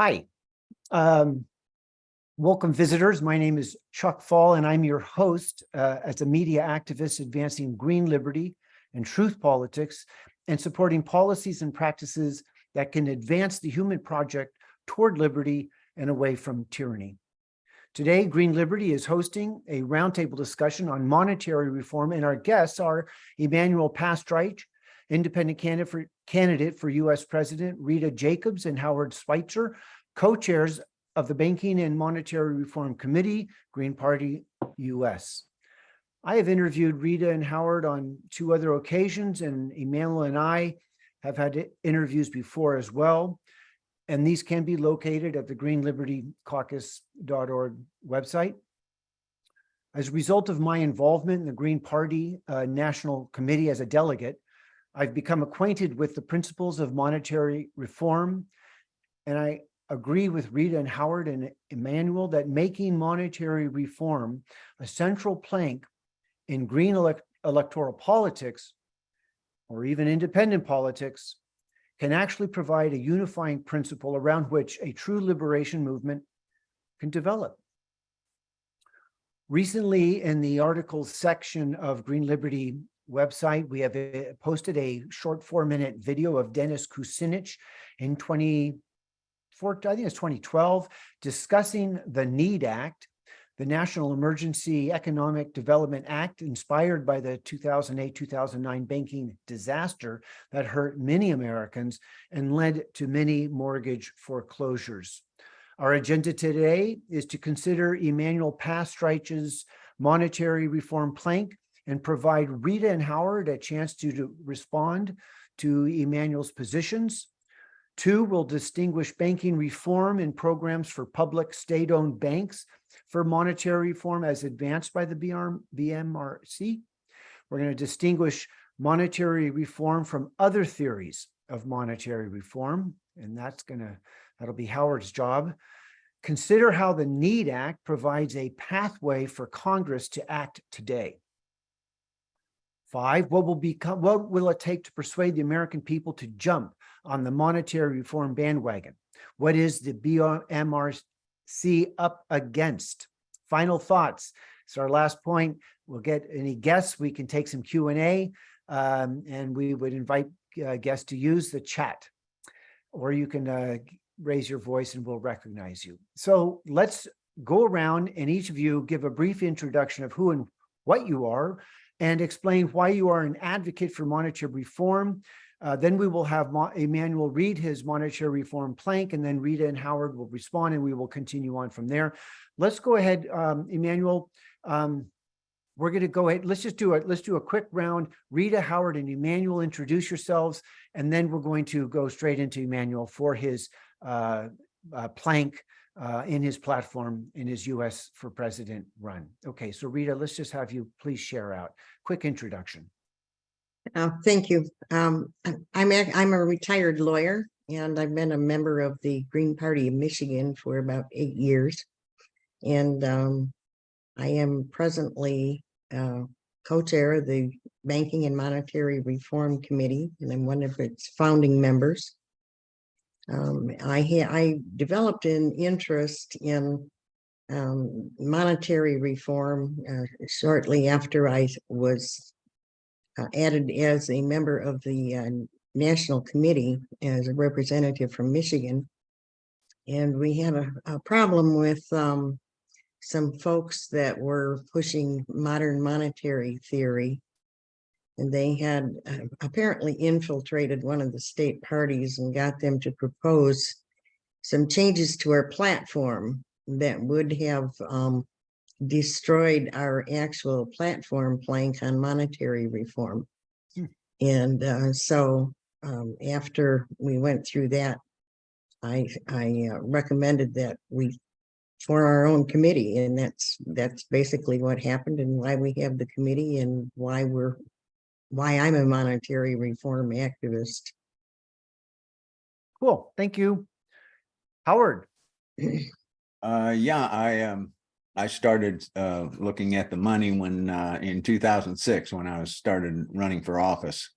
Hi, um, welcome visitors. My name is Chuck Fall, and I'm your host as a media activist advancing green liberty and truth politics and supporting policies and practices that can advance the human project toward liberty and away from tyranny. Today, Green Liberty is hosting a roundtable discussion on monetary reform, and our guests are Emanuel Pastreich, independent candidate for U.S. President, Rita Jacobs and Howard Switzer, co-chairs of the Banking and Monetary Reform Committee, Green Party U.S. I have interviewed Rita and Howard on two other occasions, and Emanuel and I have had interviews before as well. And these can be located at the greenlibertycaucus.org website. As a result of my involvement in the Green Party National Committee as a delegate, I've become acquainted with the principles of monetary reform, and I agree with Rita and Howard and Emanuel that making monetary reform a central plank in green electoral politics, or even independent politics, can actually provide a unifying principle around which a true liberation movement can develop. Recently, in the articles section of Green Liberty website, we have posted a short 4-minute video of Dennis Kucinich in 2012, discussing the NEED Act, the National Emergency Economic Development Act, inspired by the 2008-2009 banking disaster that hurt many Americans and led to many mortgage foreclosures. Our agenda today is to consider Emanuel Pastreich's monetary reform plank and provide Rita and Howard a chance to respond to Emanuel's positions. 2, we'll distinguish banking reform and programs for public state-owned banks for monetary reform as advanced by the BMRC. We're going to distinguish monetary reform from other theories of monetary reform, and that'll be Howard's job. Consider how the NEED Act provides a pathway for Congress to act today. 5, what will it take to persuade the American people to jump on the monetary reform bandwagon? What is the BMRC up against? Final thoughts. It's our last point. We'll get any guests. We can take some Q&A, and we would invite guests to use the chat, or you can raise your voice and we'll recognize you. So let's go around and each of you give a brief introduction of who and what you are, and explain why you are an advocate for monetary reform. Then we will have Emanuel read his monetary reform plank, and then Rita and Howard will respond, and we will continue on from there. Let's go ahead, Emanuel. We're going to go ahead. Let's do a quick round. Rita, Howard, and Emanuel, introduce yourselves, and then we're going to go straight into Emanuel for his plank in his platform in his U.S. for President run. Okay, so Rita, let's just have you please share out. Quick introduction. Thank you. I'm a retired lawyer, and I've been a member of the Green Party of Michigan for about 8 years. And I am presently co-chair of the Banking and Monetary Reform Committee, and I'm one of its founding members. I developed an interest in monetary reform shortly after I was added as a member of the National Committee as a representative from Michigan. And we had a problem with some folks that were pushing modern monetary theory. And they had apparently infiltrated one of the state parties and got them to propose some changes to our platform that would have destroyed our actual platform plank on monetary reform. And so after we went through that, I recommended that we form our own committee, and that's basically what happened and why we have the committee and why I'm a monetary reform activist. Cool, thank you. Howard. Yeah, I started looking at the money when in 2006 when I started running for office,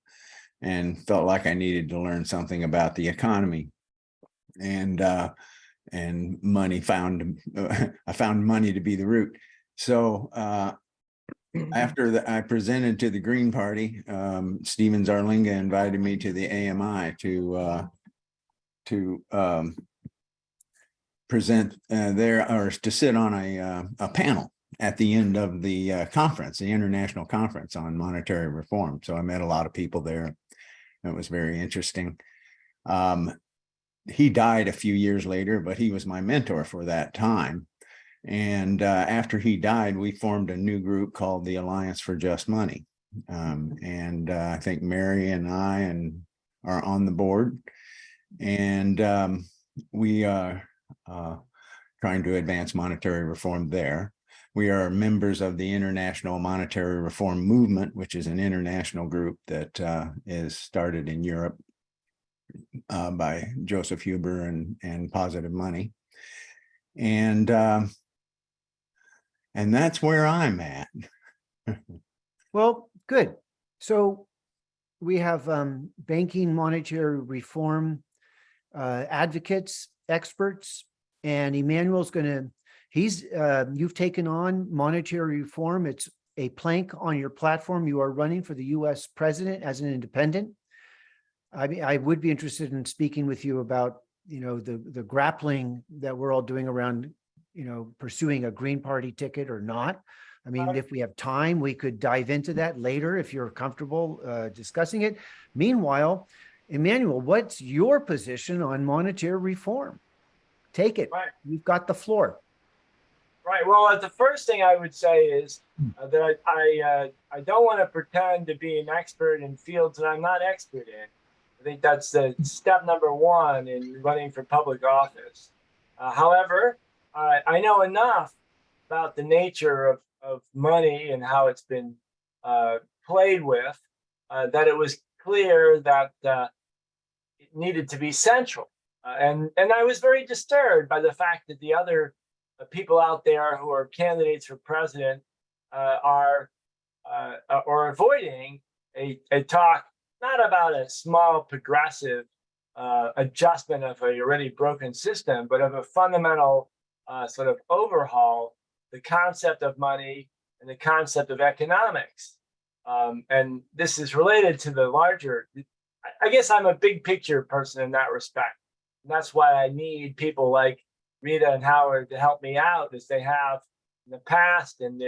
and felt like I needed to learn something about the economy. And and money found, I found money to be the root. So after I presented to the Green Party, Stephen Zarlinga invited me to the AMI to present there, or to sit on a panel at the end of the conference, the International Conference on Monetary Reform. So I met a lot of people there. It was very interesting. He died a few years later, but he was my mentor for that time. And after he died, we formed a new group called the Alliance for Just Money. And I think Mary and I are on the board. And we are trying to advance monetary reform there. We are members of the International Monetary Reform Movement, which is an international group that is started in Europe by Joseph Huber and Positive Money. And that's where I'm at. Well, good. So we have banking, monetary reform advocates, experts, and Emanuel's going to, you've taken on monetary reform. It's a plank on your platform. You are running for the US president as an independent. I mean, I would be interested in speaking with you about, the grappling that we're all doing around, pursuing a Green Party ticket or not. I mean, if we have time, we could dive into that later if you're comfortable discussing it. Meanwhile, Emanuel, what's your position on monetary reform? Take it. Right. You've got the floor. Right. Well, the first thing I would say is that I don't want to pretend to be an expert in fields that I'm not expert in. I think that's the step number one in running for public office. However, I know enough about the nature of money and how it's been played with that it was clear that it needed to be central. And I was very disturbed by the fact that the other people out there who are candidates for president are avoiding a talk not about a small progressive adjustment of a already broken system, but of a fundamental sort of overhaul the concept of money and the concept of economics. And this is related to the larger, I guess I'm a big picture person in that respect. And that's why I need people like Rita and Howard to help me out as they have in the past. And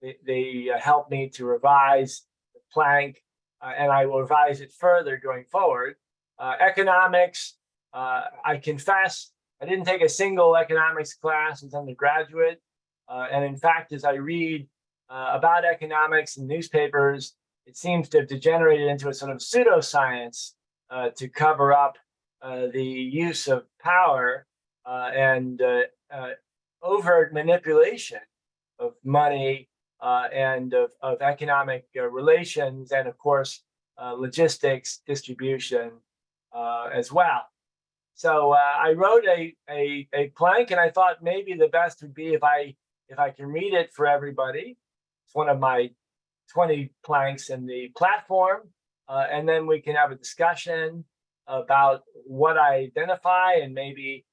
they help me to revise the plank, and I will revise it further going forward. Economics, I confess, I didn't take a single economics class as undergraduate. And in fact, as I read about economics in newspapers, it seems to have degenerated into a sort of pseudoscience to cover up the use of power and overt manipulation of money and of economic relations, and of course, logistics, distribution as well. So I wrote a plank, and I thought maybe the best would be if I can read it for everybody. It's one of my 20 planks in the platform, and then we can have a discussion about what I identify, and maybe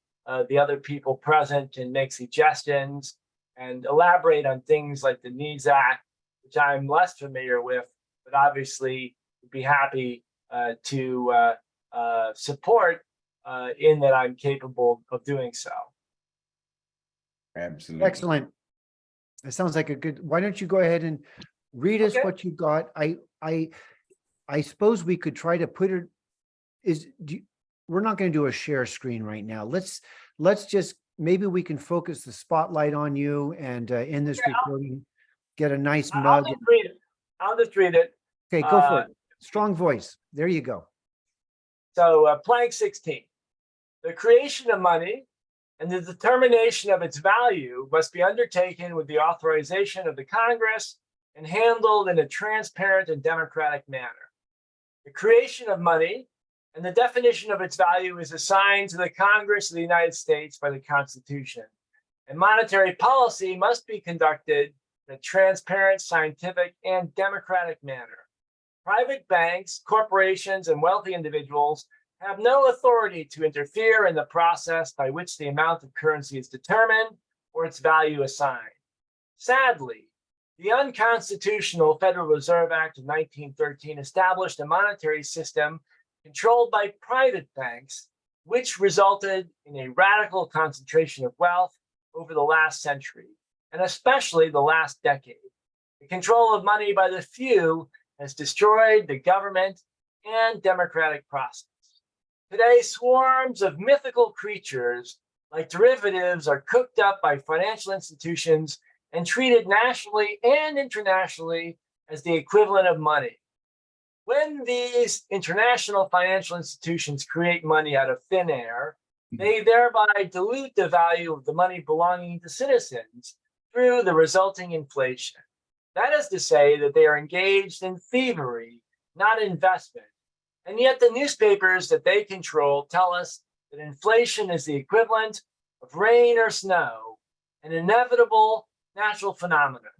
the other people present can make suggestions and elaborate on things like the Needs Act, which I'm less familiar with, but obviously would be happy to support in that I'm capable of doing so. Absolutely. Excellent. That sounds like a good, why don't you go ahead and read us what you got? I suppose we could try to put it, we're not going to do a share screen right now. Let's just, maybe we can focus the spotlight on you, and in this recording, get a nice mug. I'll just read it. Okay, go for it. Strong voice. There you go. So plank 16, the creation of money and the determination of its value must be undertaken with the authorization of the Congress and handled in a transparent and democratic manner. The creation of money and the definition of its value is assigned to the Congress of the United States by the Constitution. And monetary policy must be conducted in a transparent, scientific, and democratic manner. Private banks, corporations, and wealthy individuals have no authority to interfere in the process by which the amount of currency is determined or its value assigned. Sadly, the unconstitutional Federal Reserve Act of 1913 established a monetary system controlled by private banks, which resulted in a radical concentration of wealth over the last century, and especially the last decade. The control of money by the few has destroyed the government and democratic process. Today, swarms of mythical creatures like derivatives are cooked up by financial institutions and treated nationally and internationally as the equivalent of money. When these international financial institutions create money out of thin air, they thereby dilute the value of the money belonging to citizens through the resulting inflation. That is to say that they are engaged in thievery, not investment. And yet the newspapers that they control tell us that inflation is the equivalent of rain or snow, an inevitable natural phenomenon.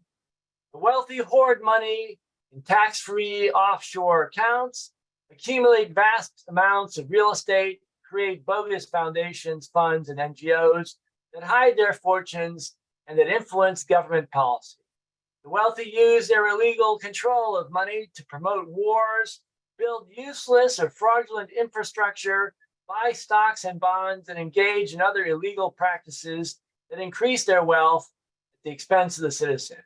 The wealthy hoard money in tax-free offshore accounts, accumulate vast amounts of real estate, create bogus foundations, funds, and NGOs that hide their fortunes and that influence government policy. The wealthy use their illegal control of money to promote wars, build useless or fraudulent infrastructure, buy stocks and bonds, and engage in other illegal practices that increase their wealth at the expense of the citizen.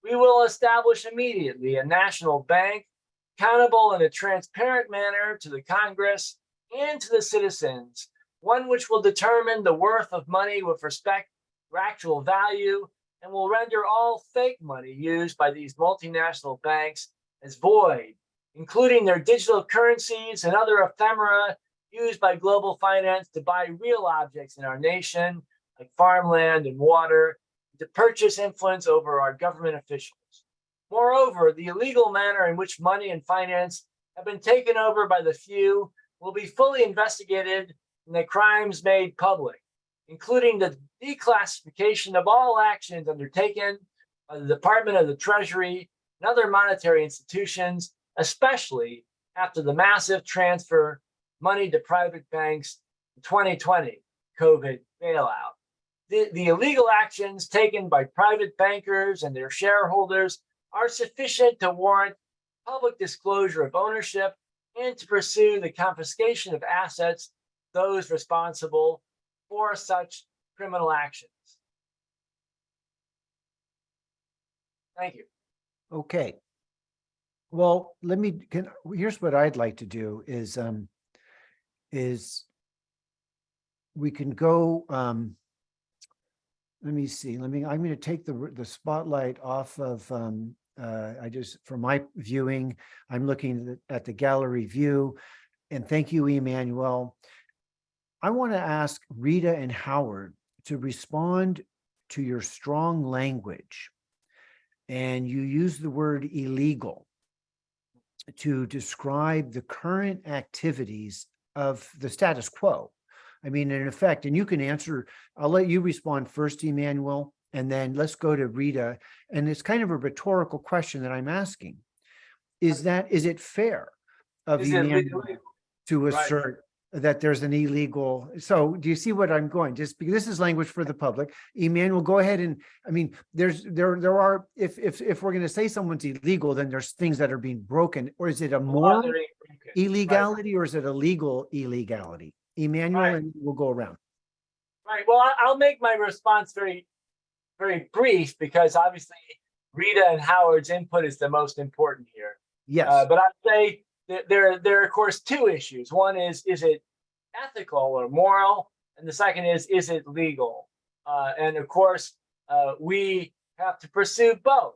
We will establish immediately a national bank accountable in a transparent manner to the Congress and to the citizens, one which will determine the worth of money with respect to actual value and will render all fake money used by these multinational banks as void, including their digital currencies and other ephemera used by global finance to buy real objects in our nation, like farmland and water, to purchase influence over our government officials. Moreover, the illegal manner in which money and finance have been taken over by the few will be fully investigated and the crimes made public, including the declassification of all actions undertaken by the Department of the Treasury and other monetary institutions, especially after the massive transfer of money to private banks in 2020 COVID bailout. The illegal actions taken by private bankers and their shareholders are sufficient to warrant public disclosure of ownership and to pursue the confiscation of assets, those responsible for such criminal actions. Thank you. Okay. Well, here's what I'd like to do is we can go, let me see, I'm going to take the spotlight off of, for my viewing, I'm looking at the gallery view, and thank you, Emanuel. I want to ask Rita and Howard to respond to your strong language. And you use the word illegal to describe the current activities of the status quo. I mean, in effect, and you can answer, I'll let you respond first, Emanuel, and then let's go to Rita. And it's kind of a rhetorical question that I'm asking. Is it fair of Emanuel to assert that there's an illegal? So do you see what I'm going? Just because this is language for the public. Emanuel, go ahead. And I mean, there are, if we're going to say someone's illegal, then there's things that are being broken. Or is it a moral illegality, or is it a legal illegality? Emanuel, and we'll go around. Right. Well, I'll make my response very, very brief, because obviously Rita and Howard's input is the most important here. Yes. But I'd say that there are, of course, two issues. One is it ethical or moral? And the second is it legal? And of course, we have to pursue both.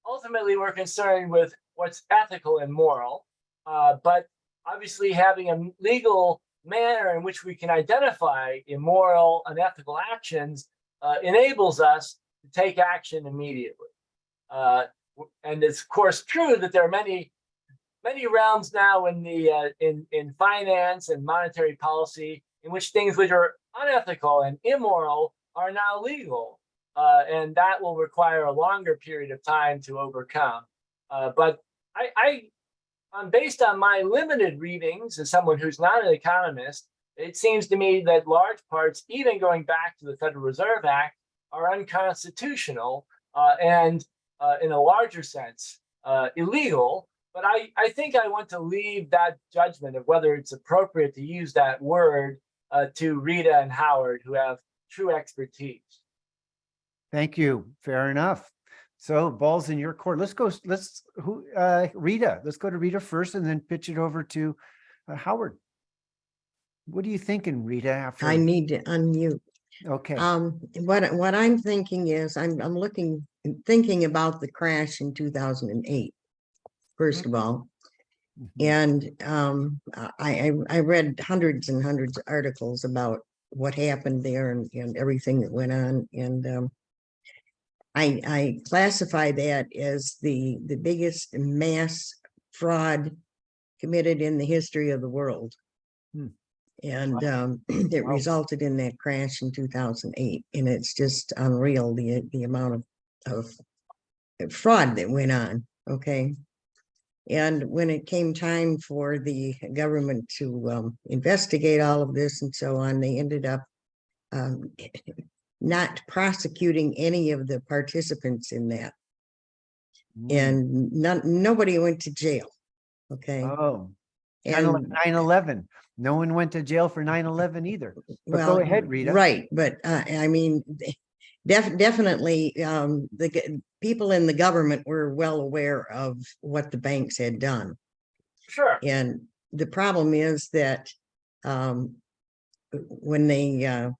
Ultimately, we're concerned with what's ethical and moral, but obviously having a legal manner in which we can identify immoral, unethical actions enables us to take action immediately. And it's of course true that there are many realms now in the in finance and monetary policy in which things which are unethical and immoral are now legal, and that will require a longer period of time to overcome. But I Based on my limited readings as someone who's not an economist, it seems to me that large parts, even going back to the Federal Reserve Act, are unconstitutional and in a larger sense, illegal. But I think I want to leave that judgment of whether it's appropriate to use that word to Rita and Howard, who have true expertise. Thank you. Fair enough. So ball's in your court. Let's go. Rita, let's go to Rita first and then pitch it over to Howard. What are you thinking, Rita? After I need to unmute. Okay. What I'm thinking is I'm thinking about the crash in 2008, first of all. And I read hundreds and hundreds of articles about what happened there and everything that went on. And I classify that as the biggest mass fraud committed in the history of the world. And it resulted in that crash in 2008. And it's just unreal, the amount of fraud that went on. Okay. And when it came time for the government to investigate all of this and so on, they ended up not prosecuting any of the participants in that. And nobody went to jail. Okay. Oh, And 9/11. No one went to jail for 9/11 either. But well, go ahead, Rita. Right. But I mean, definitely the people in the government were well aware of what the banks had done. Sure. And the problem is that when they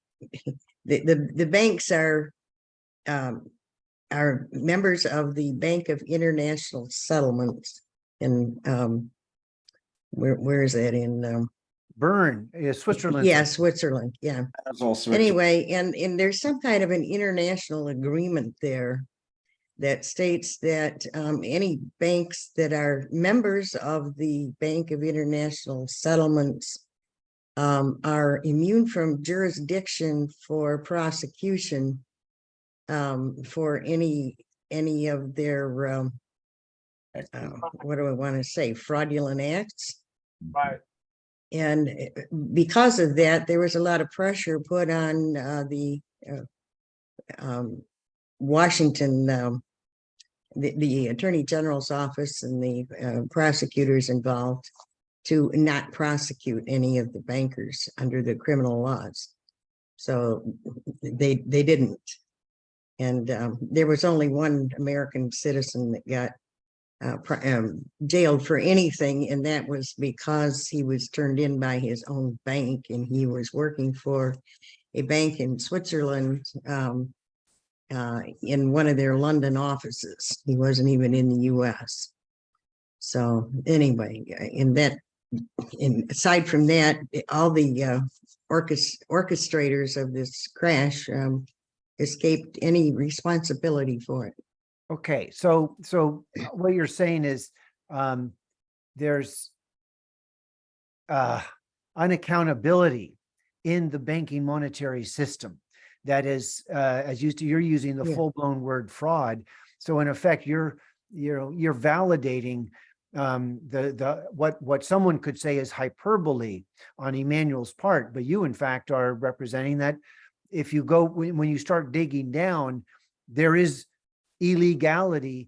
the banks are members of the Bank of International Settlements, and where is that in Bern, Switzerland. yeah, Switzerland. Yeah. That's all sorts of- Anyway, and there's some kind of an international agreement there that states that any banks that are members of the Bank of International Settlements are immune from jurisdiction for prosecution for any of their what do I want to say, fraudulent acts. Right. And because of that, there was a lot of pressure put on the Washington, the Attorney General's office and the prosecutors involved to not prosecute any of the bankers under the criminal laws. So they didn't. And there was only one American citizen that got jailed for anything, and that was because he was turned in by his own bank, and he was working for a bank in Switzerland in one of their London offices. He wasn't even in the US. So anyway, aside from that, all the orchestrators of this crash escaped any responsibility for it. Okay, so what you're saying is there's unaccountability in the banking monetary system. That is, as you're using the full-blown word fraud. So in effect, you're validating what someone could say is hyperbole on Emanuel's part, but you in fact are representing that if you go when you start digging down, there is illegality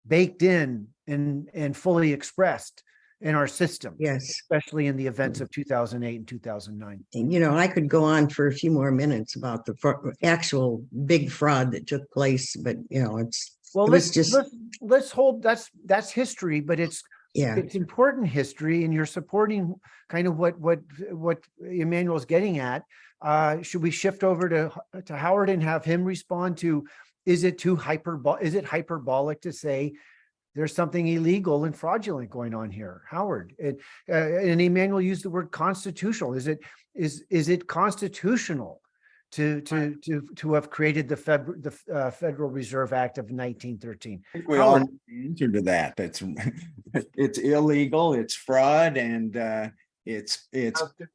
baked in and fully expressed in our system. Yes. Especially in the events of 2008 and 2009. And, I could go on for a few more minutes about the actual big fraud that took place, but let's hold that's history, but it's important history, and you're supporting kind of what Emanuel's getting at. Should we shift over to Howard and have him respond to, is it hyperbolic to say there's something illegal and fraudulent going on here? Howard, and Emanuel used the word constitutional. Is it constitutional to have created the Federal Reserve Act of 1913? I think we all know the answer to that. It's illegal, it's fraud, and it's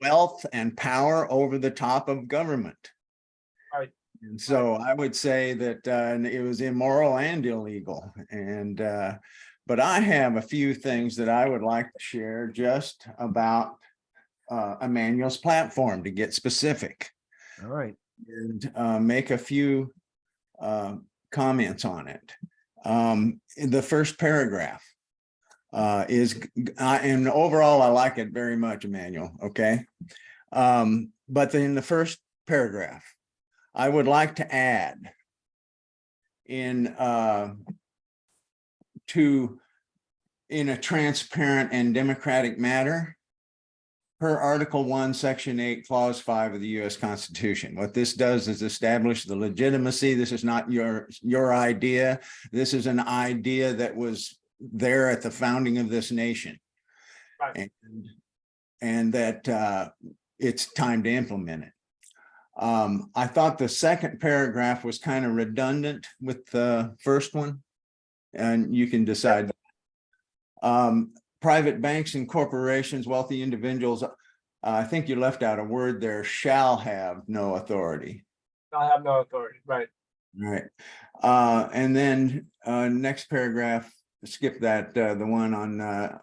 wealth and power over the top of government. Right. And so I would say that it was immoral and illegal. And But I have a few things that I would like to share just about Emanuel's platform to get specific All right. and make a few comments on it. The first paragraph and overall, I like it very much, Emanuel. Okay. But then in the first paragraph, I would like to add in a transparent and democratic manner per Article 1, Section 8, Clause 5 of the U.S. Constitution. What this does is establish the legitimacy. This is not your idea. This is an idea that was there at the founding of this nation. Right. And that it's time to implement it. I thought the second paragraph was kind of redundant with the first one, and you can decide. Private banks and corporations, wealthy individuals, I think you left out a word there, shall have no authority. I'll have no authority, right? Right. And then next paragraph, skip that, the one on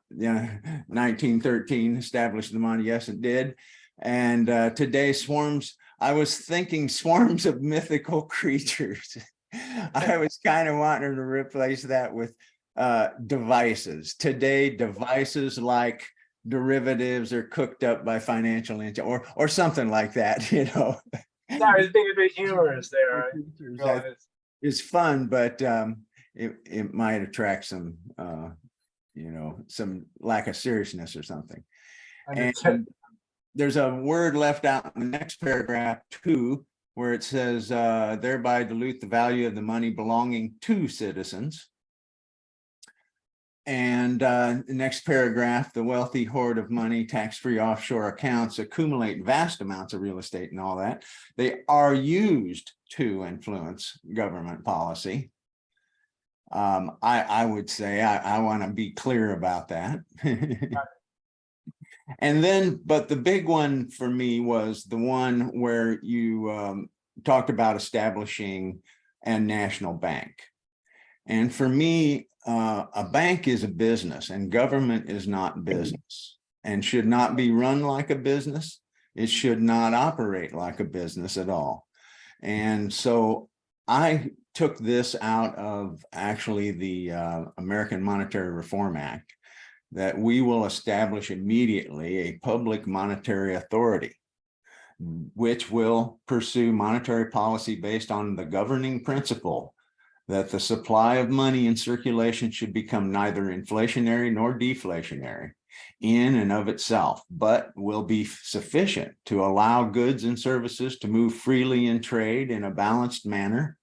1913 established the money. Yes, it did. And today I was thinking swarms of mythical creatures. I was kind of wanting to replace that with devices. Today, devices like derivatives are cooked up by financial or something like that, you know. Sorry, it's being a bit humorous there. That is fun, but it might attract some some lack of seriousness or something. And there's a word left out in the next paragraph too, where it says thereby dilute the value of the money belonging to citizens. And the next paragraph, the wealthy hoard of money, tax-free offshore accounts accumulate vast amounts of real estate and all that. They are used to influence government policy. I would say I want to be clear about that. And then, but the big one for me was the one where you talked about establishing a national bank. And for me, a bank is a business and government is not business and should not be run like a business. It should not operate like a business at all. And so I took this out of actually the American Monetary Reform Act, that we will establish immediately a public monetary authority, which will pursue monetary policy based on the governing principle that the supply of money in circulation should become neither inflationary nor deflationary in and of itself, but will be sufficient to allow goods and services to move freely in trade in a balanced manner.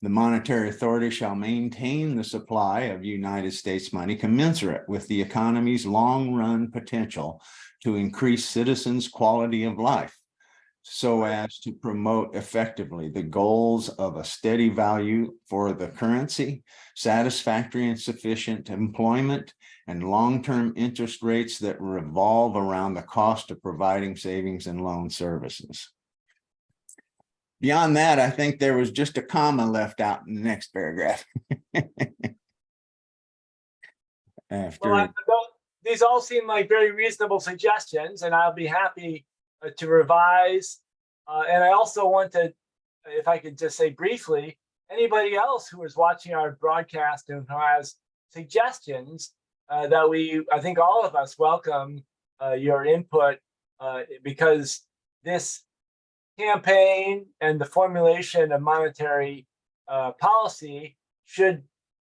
The monetary authority shall maintain the supply of United States money commensurate with the economy's long-run potential to increase citizens' quality of life, so as to promote effectively the goals of a steady value for the currency, satisfactory and sufficient employment, and long-term interest rates that revolve around the cost of providing savings and loan services. Beyond that, I think there was just a comma left out in the next paragraph. These all seem like very reasonable suggestions, and I'll be happy to revise. And I also want to, if I could just say briefly, anybody else who is watching our broadcast and who has suggestions that I think all of us welcome your input, because this campaign and the formulation of monetary policy should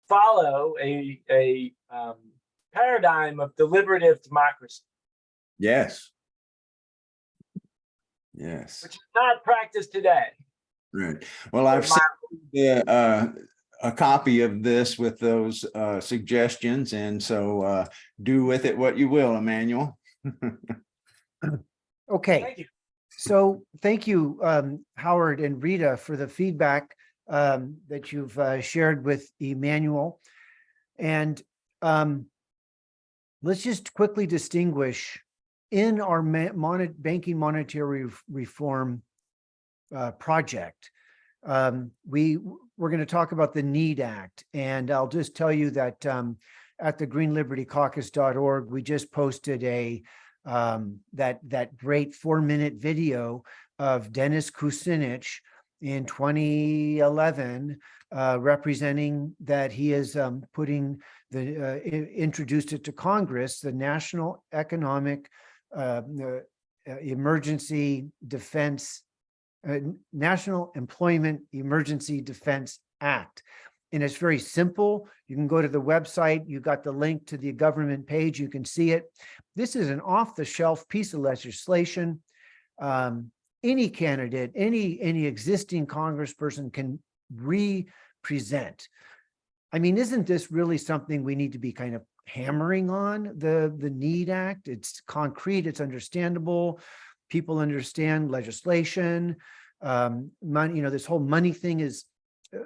follow a paradigm of deliberative democracy. Yes. Yes. Which is not practiced today. Right. Well, I've sent a copy of this with those suggestions, and so do with it what you will, Emanuel. Okay. Thank you. So thank you, Howard and Rita, for the feedback that you've shared with Emanuel. And let's just quickly distinguish in our banking monetary reform project. We're going to talk about the NEED Act. And I'll just tell you that at the greenlibertycaucus.org, we just posted a that great 4-minute video of Dennis Kucinich in 2011, representing that he is putting introduced it to Congress, the National Economic Emergency Defense, National Employment Emergency Defense Act. And it's very simple. You can go to the website. You got the link to the government page. You can see it. This is an off-the-shelf piece of legislation. Any candidate, any existing congressperson can re-present. I mean, isn't this really something we need to be kind of hammering on, the NEED Act? It's concrete, it's understandable. People understand legislation. Money, this whole money thing is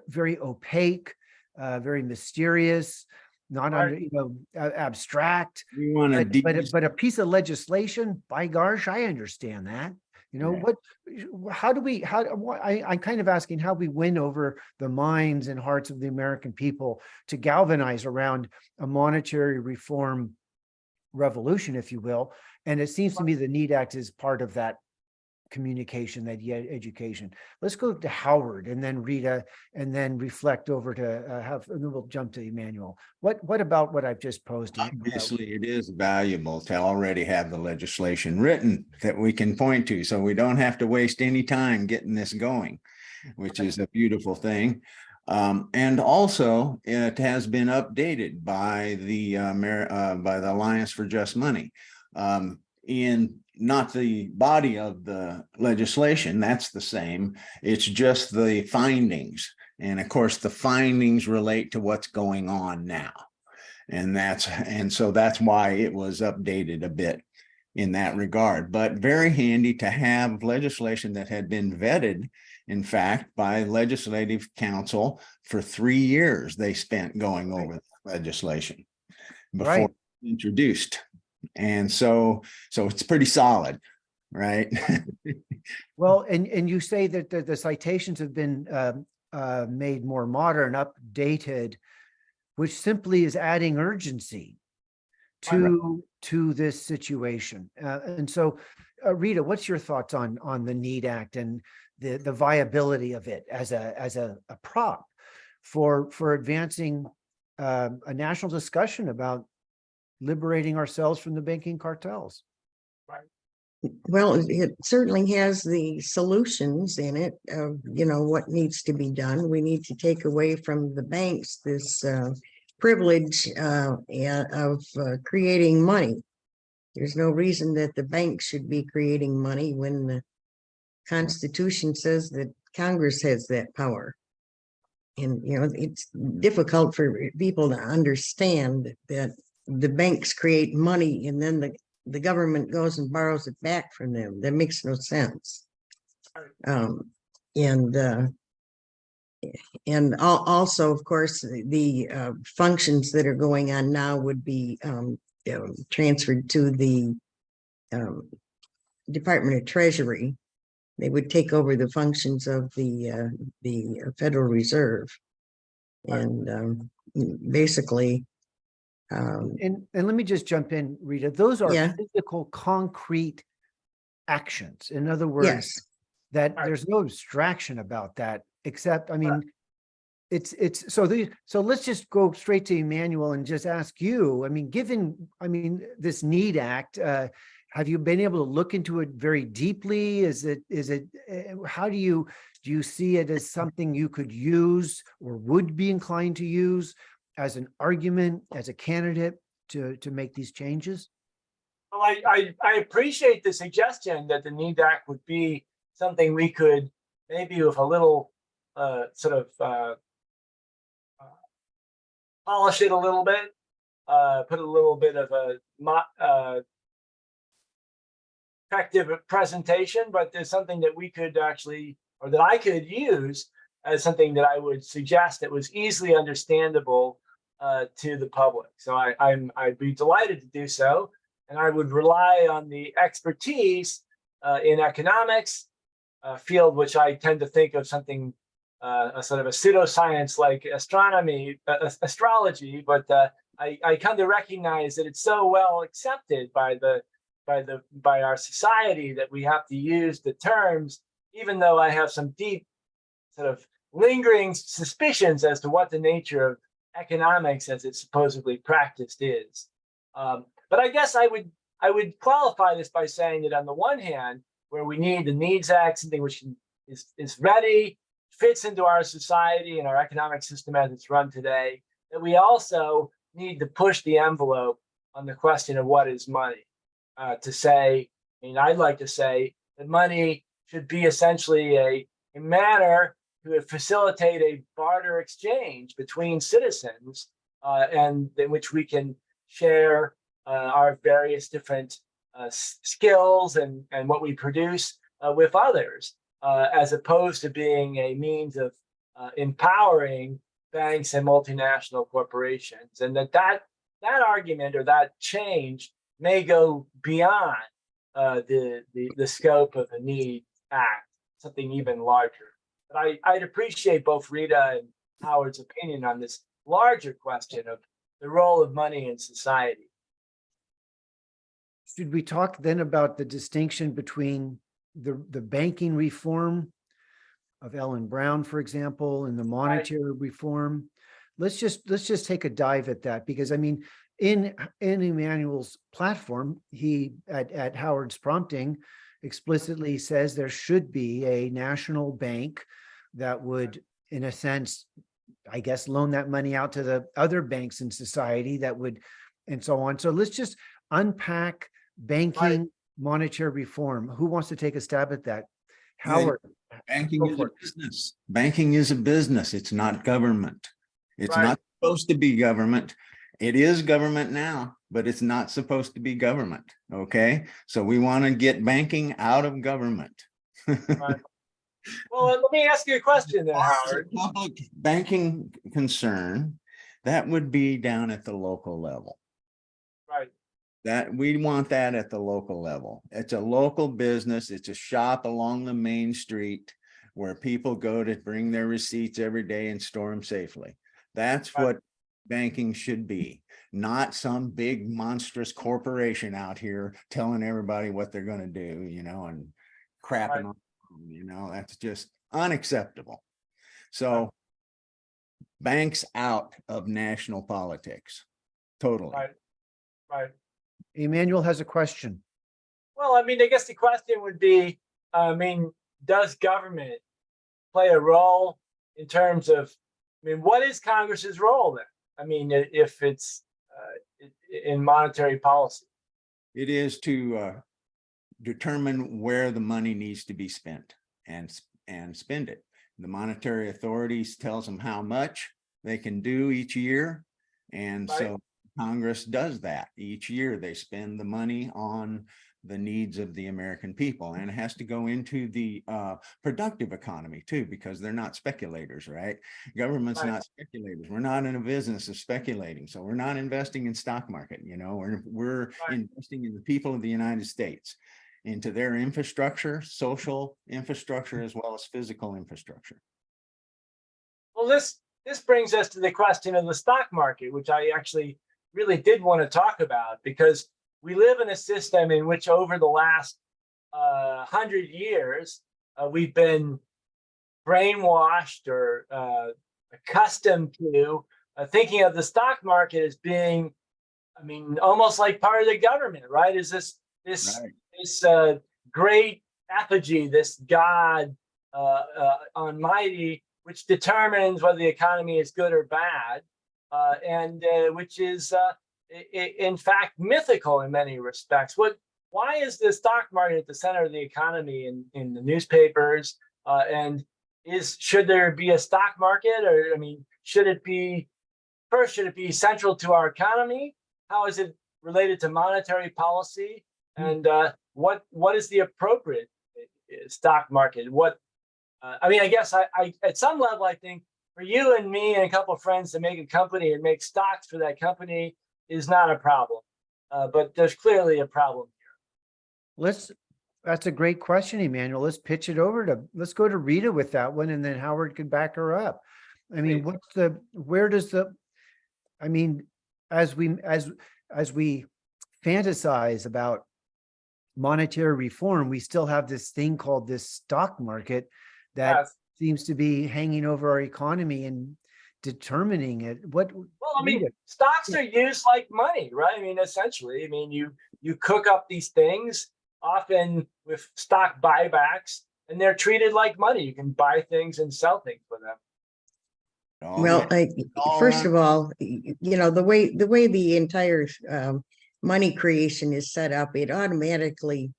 very opaque, very mysterious, not under, abstract. We want to But a piece of legislation, by gosh, I understand that. I'm kind of asking how we win over the minds and hearts of the American people to galvanize around a monetary reform revolution, if you will. And it seems to me the NEED Act is part of that communication, that education. Let's go to Howard and then Rita, and then reflect over to and then we'll jump to Emanuel. What about what I've just posed? Obviously, it is valuable to already have the legislation written that we can point to, so we don't have to waste any time getting this going, which is a beautiful thing. And also, it has been updated by the Alliance for Just Money. In not the body of the legislation, that's the same. It's just the findings. And of course, the findings relate to what's going on now. And so that's why it was updated a bit in that regard. But very handy to have legislation that had been vetted, in fact, by Legislative Council for 3 years. They spent going over the legislation before introduced. And so it's pretty solid, right? Well, and you say that the citations have been made more modern, updated, which simply is adding urgency to this situation. And so, Rita, what's your thoughts on the NEED Act and the viability of it as a prop for advancing a national discussion about liberating ourselves from the banking cartels? Well, it certainly has the solutions in it of, what needs to be done. We need to take away from the banks this privilege of creating money. There's no reason that the banks should be creating money when the Constitution says that Congress has that power. And, it's difficult for people to understand that the banks create money and then the government goes and borrows it back from them. That makes no sense. And also, of course, the functions that are going on now would be transferred to the Department of Treasury. They would take over the functions of the Federal Reserve, and basically. And let me just jump in, Rita. Those are physical, concrete actions. In other words, that there's no abstraction about that, except, I mean, so let's just go straight to Emanuel and just ask you, I mean, given this NEED Act, have you been able to look into it very deeply? Is it, how do you see it as something you could use or would be inclined to use as an argument, as a candidate to make these changes? Well, I appreciate the suggestion that the NEED Act would be something we could maybe with a little polish it a little bit, put a little bit of a effective presentation, but there's something that we could actually, or that I could use as something that I would suggest that was easily understandable to the public. So I'd be delighted to do so. And I would rely on the expertise in economics, field which I tend to think of something, a sort of a pseudoscience like astrology, but I come to recognize that it's so well accepted by our society that we have to use the terms, even though I have some deep sort of lingering suspicions as to what the nature of economics as it's supposedly practiced is. But I guess I would qualify this by saying that on the one hand, where we need the Needs Act, something which is ready, fits into our society and our economic system as it's run today, that we also need to push the envelope on the question of what is money. To say, I mean, I'd like to say that money should be essentially a manner to facilitate a barter exchange between citizens, and in which we can share our various different skills and what we produce with others, as opposed to being a means of empowering banks and multinational corporations. And that argument or that change may go beyond the scope of the Need Act, something even larger. But I'd appreciate both Rita and Howard's opinion on this larger question of the role of money in society. Should we talk then about the distinction between the banking reform of Ellen Brown, for example, and the monetary reform? Let's just take a dive at that, because I mean, in Emanuel's platform, he at Howard's prompting explicitly says there should be a national bank that would, in a sense, I guess, loan that money out to the other banks in society that would, and so on. So let's just unpack banking, monetary reform. Who wants to take a stab at that? Howard. Banking is a business. Banking is a business. It's not government. It's not supposed to be government. It is government now, but it's not supposed to be government. Okay. So we want to get banking out of government. Well, let me ask you a question then, Howard. Public banking concern, that would be down at the local level. Right. That we want that at the local level. It's a local business. It's a shop along the main street where people go to bring their receipts every day and store them safely. That's what banking should be, not some big monstrous corporation out here telling everybody what they're going to do, you know, and crapping on them, you know, that's just unacceptable. So banks out of national politics. Totally. Right. Emanuel has a question. Well, I mean, I guess the question would be, I mean, does government play a role in terms of, I mean, what is Congress's role then? I mean, if it's in monetary policy. It is to determine where the money needs to be spent and spend it. The monetary authorities tells them how much they can do each year. And so Congress does that each year. They spend the money on the needs of the American people, and it has to go into the productive economy too, because they're not speculators, right? Government's not speculators. We're not in a business of speculating. So we're not investing in stock market, you know, we're investing in the people of the United States, into their infrastructure, social infrastructure, as well as physical infrastructure. Well, this brings us to the question of the stock market, which I actually really did want to talk about, because we live in a system in which over the last 100 years, we've been brainwashed or accustomed to thinking of the stock market as being, I mean, almost like part of the government, right? Is this great effigy, this God Almighty, which determines whether the economy is good or bad, and which is in fact mythical in many respects. Why is the stock market at the center of the economy in the newspapers? And should there be a stock market, or I mean, should it be central to our economy? How is it related to monetary policy? And what is the appropriate stock market? I mean, I guess I at some level, I think for you and me and a couple of friends to make a company and make stocks for that company is not a problem. But there's clearly a problem here. That's a great question, Emanuel. Let's pitch it over let's go to Rita with that one, and then Howard can back her up. I mean, as we fantasize about monetary reform, we still have this thing called this stock market that Yes. seems to be hanging over our economy and determining it. Well, I mean, stocks are used like money, right? I mean, essentially, I mean, you cook up these things often with stock buybacks, and they're treated like money. You can buy things and sell things for them. Well, first of all, the way the entire money creation is set up, it automatically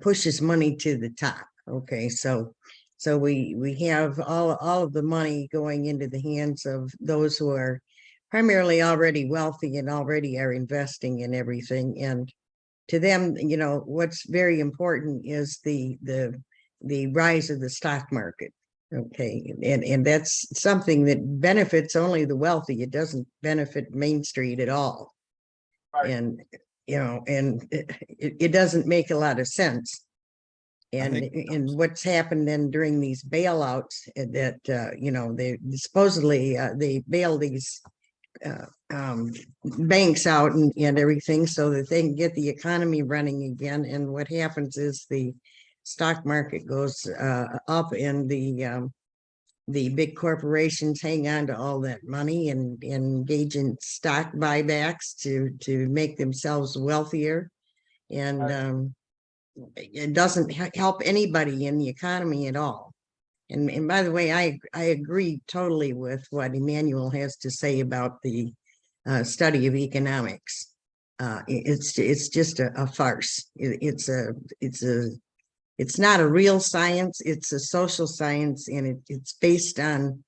pushes money to the top. Okay, so we have all of the money going into the hands of those who are primarily already wealthy and already are investing in everything. And to them, what's very important is the rise of the stock market. Okay, and that's something that benefits only the wealthy. It doesn't benefit Main Street at all. Right. And it doesn't make a lot of sense. And what's happened then during these bailouts that they supposedly they bail these banks out and everything so that they can get the economy running again. And what happens is the stock market goes up, and the big corporations hang on to all that money and engage in stock buybacks to make themselves wealthier. And it doesn't help anybody in the economy at all. And by the way, I agree totally with what Emanuel has to say about the study of economics. It's just a farce. It's not a real science. It's a social science, and it's based on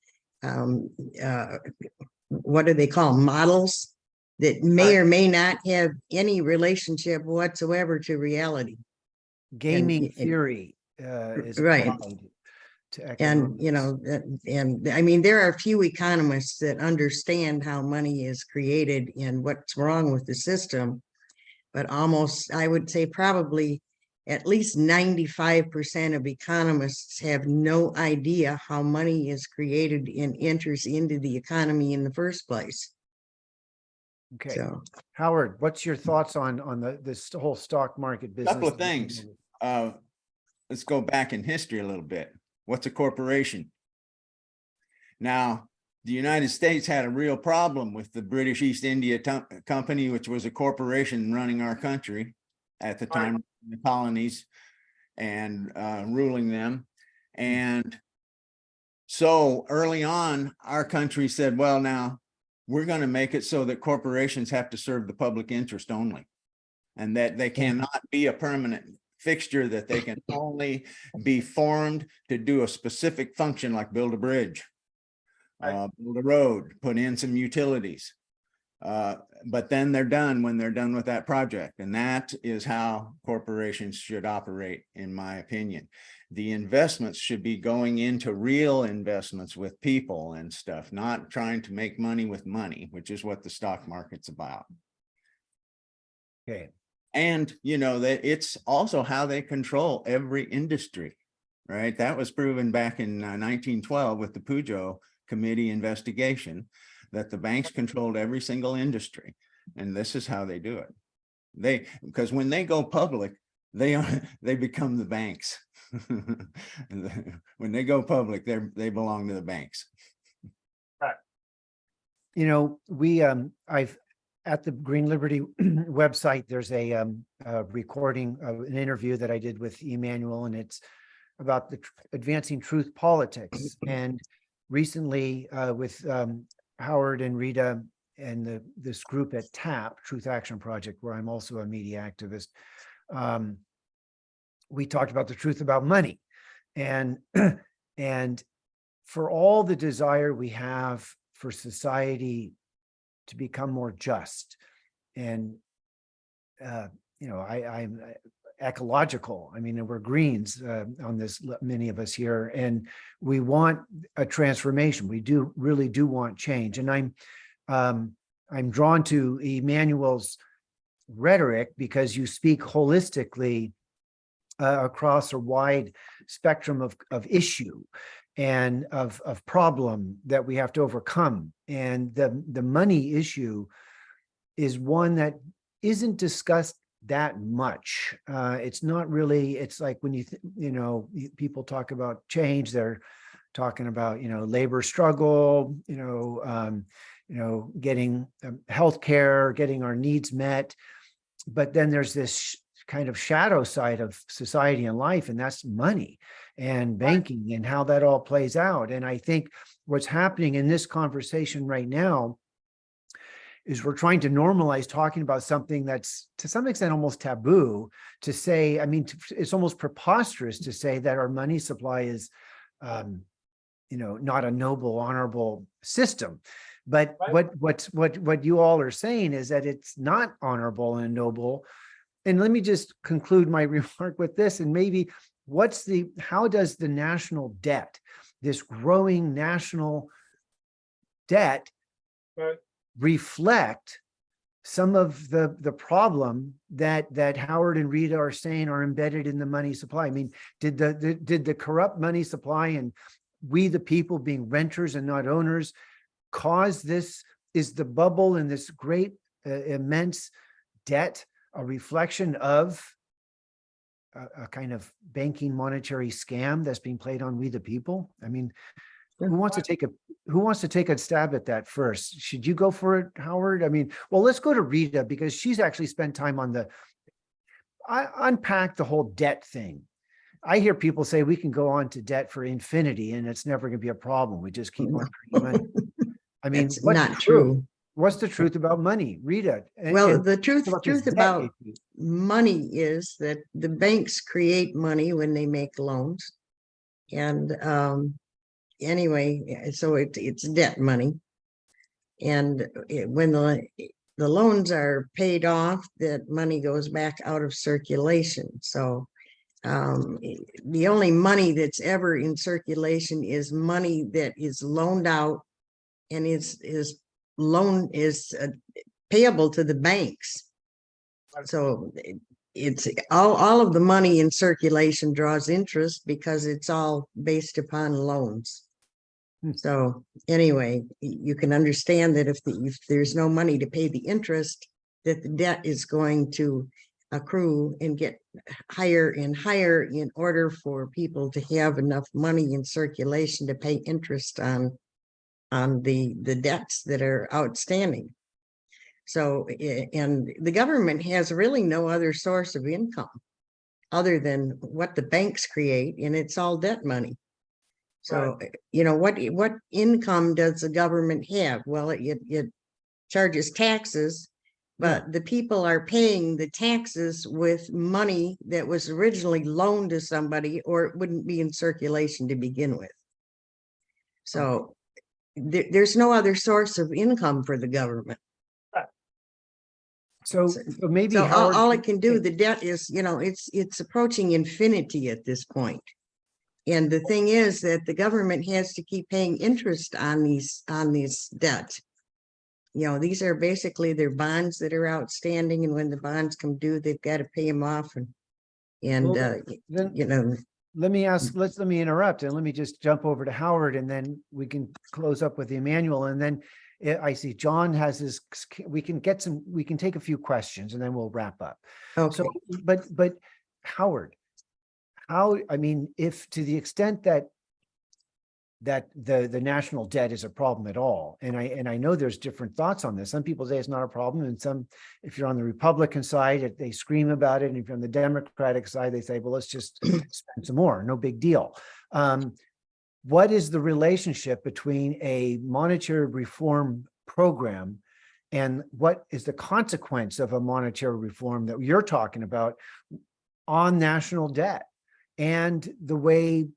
what do they call models that may or may not have any relationship whatsoever to reality. Gaming theory is right. applied to economics. And I mean, there are a few economists that understand how money is created and what's wrong with the system, but almost, I would say probably at least 95% of economists have no idea how money is created and enters into the economy in the first place. Okay. So, Howard, what's your thoughts on this whole stock market business? Couple of things. Let's go back in history a little bit. What's a corporation? Now, the United States had a real problem with the British East India Company, which was a corporation running our country at the time, the colonies, and ruling them. And so early on, our country said, well, now we're going to make it so that corporations have to serve the public interest only, and that they cannot be a permanent fixture, that they can only be formed to do a specific function, like build a bridge, build a road, put in some utilities. But then they're done when they're done with that project. And that is how corporations should operate, in my opinion. The investments should be going into real investments with people and stuff, not trying to make money with money, which is what the stock market's about. Okay. And, that it's also how they control every industry, right? That was proven back in 1912 with the Pujo Committee investigation, that the banks controlled every single industry. And this is how they do it. Because when they go public, they become the banks. When they go public, they belong to the banks. Right. I've at the Green Liberty website, there's a recording of an interview that I did with Emanuel, and it's about the advancing truth politics. And recently with Howard and Rita and this group at TAP, Truth Action Project, where I'm also a media activist, we talked about the truth about money. And for all the desire we have for society to become more just, and I'm ecological. I mean, we're Greens on this, many of us here, and we want a transformation. We really do want change. And I'm drawn to Emanuel's rhetoric because you speak holistically across a wide spectrum of issue and of problem that we have to overcome. And the money issue is one that isn't discussed that much. It's not really, it's like when people talk about change, they're talking about, labor struggle, getting healthcare, getting our needs met. But then there's this kind of shadow side of society and life, and that's money and banking and how that all plays out. And I think what's happening in this conversation right now is we're trying to normalize talking about something that's to some extent almost taboo to say. I mean, it's almost preposterous to say that our money supply is, not a noble, honorable system. But what you all are saying is that it's not honorable and noble. And let me just conclude my remark with this, and maybe how does the national debt, this growing national debt, reflect some of the problem that Howard and Rita are saying are embedded in the money supply? I mean, did the corrupt money supply and we the people being renters and not owners cause this? Is the bubble in this great immense debt a reflection of a kind of banking monetary scam that's being played on we the people? I mean, who wants to take a stab at that first? Should you go for it, Howard? I mean, well, let's go to Rita, because she's actually spent time on unpack the whole debt thing. I hear people say we can go on to debt for infinity and it's never going to be a problem. We just keep on creating money. I mean, It's what's not true. What's the truth about money, Rita? Well, the truth this debt about issue. money is that the banks create money when they make loans. And anyway, so it's debt money. And when the loans are paid off, that money goes back out of circulation. So the only money that's ever in circulation is money that is loaned out and is payable to the banks. So it's all of the money in circulation draws interest because it's all based upon loans. So anyway, you can understand that if there's no money to pay the interest, that the debt is going to accrue and get higher and higher in order for people to have enough money in circulation to pay interest on the debts that are outstanding. So, and the government has really no other source of income other than what the banks create, and it's all debt money. So, what income does the government have? Well, it charges taxes, but the people are paying the taxes with money that was originally loaned to somebody, or it wouldn't be in circulation to begin with. So there's no other source of income for the government. So maybe Howard, all it can do, the debt is, it's approaching infinity at this point. And the thing is that the government has to keep paying interest on these debt. These are basically their bonds that are outstanding, and when the bonds come due, they've got to pay them off. Let me interrupt and let me just jump over to Howard, and then we can close up with Emanuel. And then I see John has his, we can take a few questions and then we'll wrap up. Okay. So, but Howard, if to the extent that the national debt is a problem at all, and I know there's different thoughts on this. Some people say it's not a problem, and some, if you're on the Republican side, they scream about it, and if you're on the Democratic side, they say, well, let's just spend some more, no big deal. What is the relationship between a monetary reform program and what is the consequence of a monetary reform that you're talking about on national debt, and the way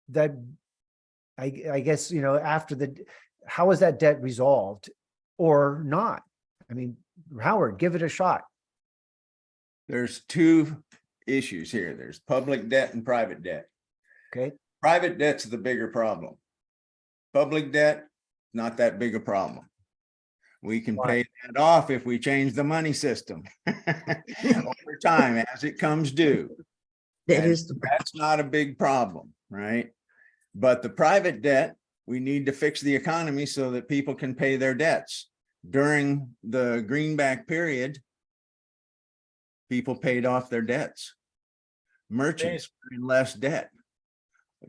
that I guess, after how is that debt resolved or not? I mean, Howard, give it a shot. There's two issues here. There's public debt and private debt. Okay. Private debt's the bigger problem. Public debt, not that big a problem. We can pay that off if we change the money system over time as it comes due. That's not a big problem, right? But the private debt, we need to fix the economy so that people can pay their debts. during the greenback period, people paid off their debts. Merchants were in less debt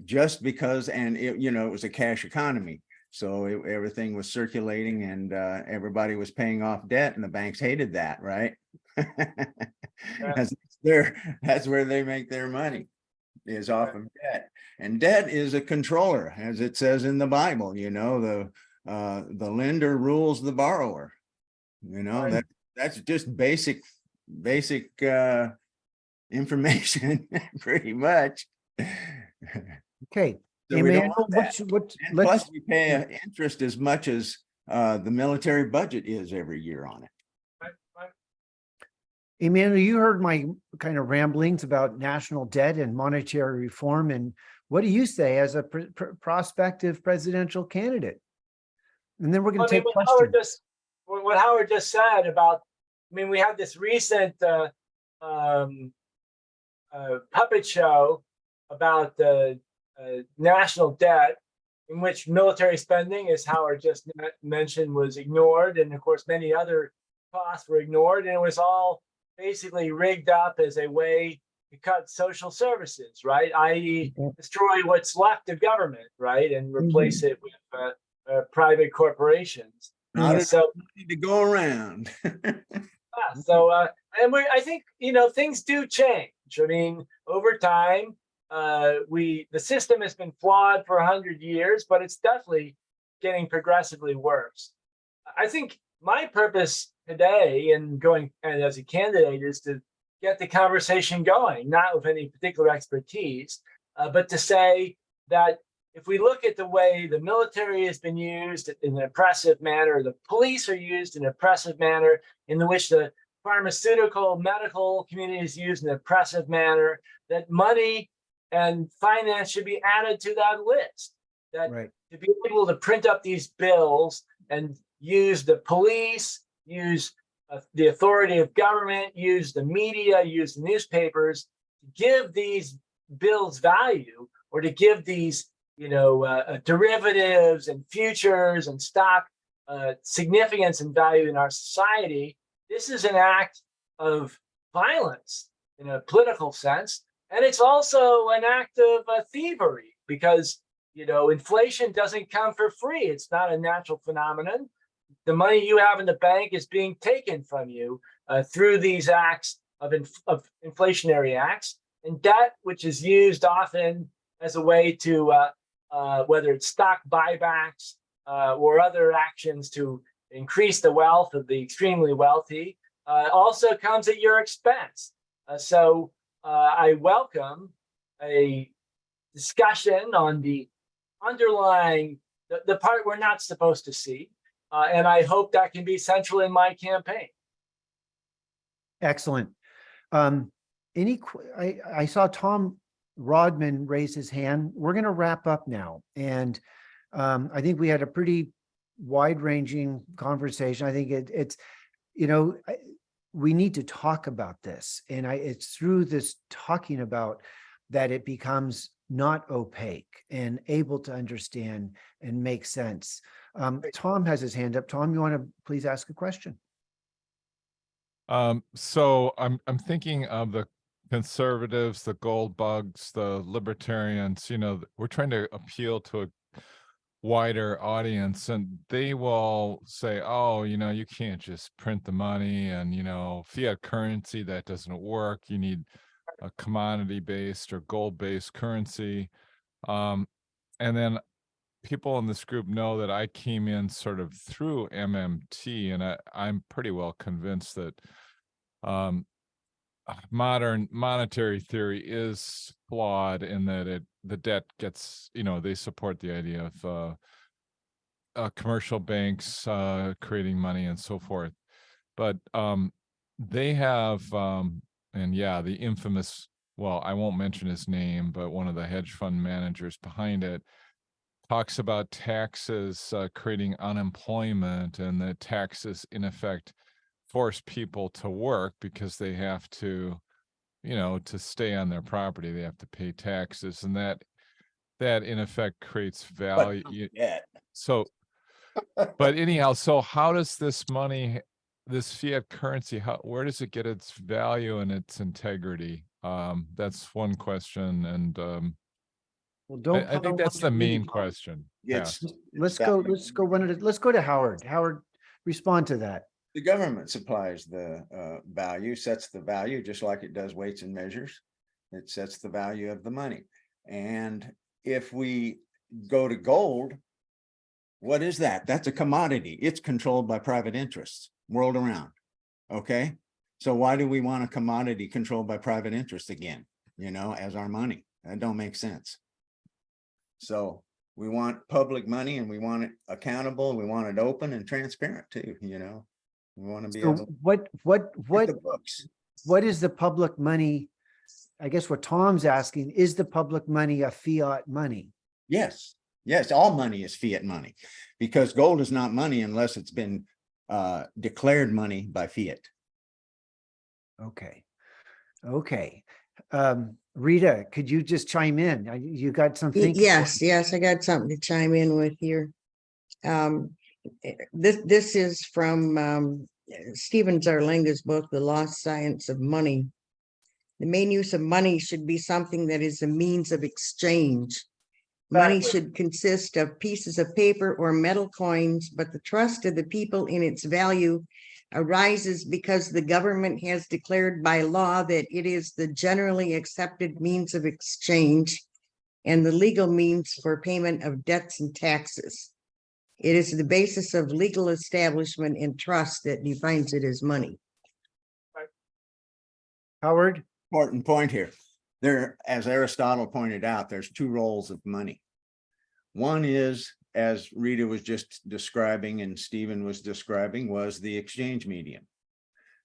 just because, and it, you know, it was a cash economy. So everything was circulating and everybody was paying off debt, and the banks hated that, right? That's where they make their money, is off of debt. And debt is a controller, as it says in the Bible. You know, the lender rules the borrower. You know, Right. that's just basic information, pretty much. Okay. So we don't Emmanuel, want that. And plus, we pay interest as much as the military budget is every year on it. Right. Emmanuel, you heard my kind of ramblings about national debt and monetary reform. And what do you say as a prospective presidential candidate? And then we're going to take questions. What Howard just said about, I mean, we have this recent puppet show about the national debt, in which military spending, as Howard just mentioned, was ignored. And of course, many other costs were ignored. And it was all basically rigged up as a way to cut social services, right? I.e. destroy what's left of government, right? And replace it with private corporations. So need to go around. And I think, you know, things do change. I mean, over time, the system has been flawed for 100 years, but it's definitely getting progressively worse. I think my purpose today and going and as a candidate is to get the conversation going, not with any particular expertise, but to say that if we look at the way the military has been used in an oppressive manner, the police are used in an oppressive manner, in which the pharmaceutical, medical community is used in an oppressive manner, that money and finance should be added to that list. That to be able to print up these bills and use the police, use the authority of government, use the media, use the newspapers, to give these bills value, or to give these, you know, derivatives and futures and stock significance and value in our society. This is an act of violence in a political sense. And it's also an act of thievery, because, you know, inflation doesn't come for free. It's not a natural phenomenon. The money you have in the bank is being taken from you through these acts of inflationary acts, and debt, which is used often as a way to, whether it's stock buybacks or other actions to increase the wealth of the extremely wealthy, also comes at your expense. So I welcome a discussion on the underlying, the part we're not supposed to see. And I hope that can be central in my campaign. Excellent. I saw Tom Rodman raise his hand. We're going to wrap up now. And I think we had a pretty wide-ranging conversation. I think it's, you know, we need to talk about this. And it's through this talking about that it becomes not opaque and able to understand and make sense. Tom has his hand up. Tom, you want to please ask a question? So I'm thinking of the conservatives, the gold bugs, the libertarians. You know, we're trying to appeal to a wider audience, and they will say, oh, you know, you can't just print the money, and, you know, fiat currency, that doesn't work. You need a commodity-based or gold-based currency. And then people in this group know that I came in sort of through MMT, and I'm pretty well convinced that modern monetary theory is flawed, in that the debt gets, you know, they support the idea of commercial banks creating money and so forth. But they have, and yeah, the infamous, well, I won't mention his name, but one of the hedge fund managers behind it talks about taxes creating unemployment, and that taxes in effect force people to work because they have to, you know, to stay on their property, they have to pay taxes, and that in effect creates value. So But anyhow, so how does this money, this fiat currency, where does it get its value and its integrity? That's one question, and Well, don't. I think that's the main question. It's Let's go one at a, let's go to Howard. Howard, respond to that. the government supplies the value, sets the value, just like it does weights and measures. It sets the value of the money. And if we go to gold, what is that? That's a commodity. It's controlled by private interests world around. Okay. So why do we want a commodity controlled by private interests again, as our money? That don't make sense. So we want public money, and we want it accountable, and we want it open and transparent too, we want to be So able to what get the books. what is the public money? I guess what Tom's asking, is the public money a fiat money? Yes, all money is fiat money, because gold is not money unless it's been declared money by fiat. Okay. Okay. Rita, could you just chime in? You got something? Yes, I got something to chime in with here. This is from Stephen Zarlenga's book, The Lost Science of Money. The main use of money should be something that is a means of exchange. Money Exactly. should consist of pieces of paper or metal coins, but the trust of the people in its value arises because the government has declared by law that it is the generally accepted means of exchange and the legal means for payment of debts and taxes. It is the basis of legal establishment and trust that defines it as money. Howard? Important point here. There, as Aristotle pointed out, there's two roles of money. One is, as Rita was just describing and Stephen was describing, was the exchange medium.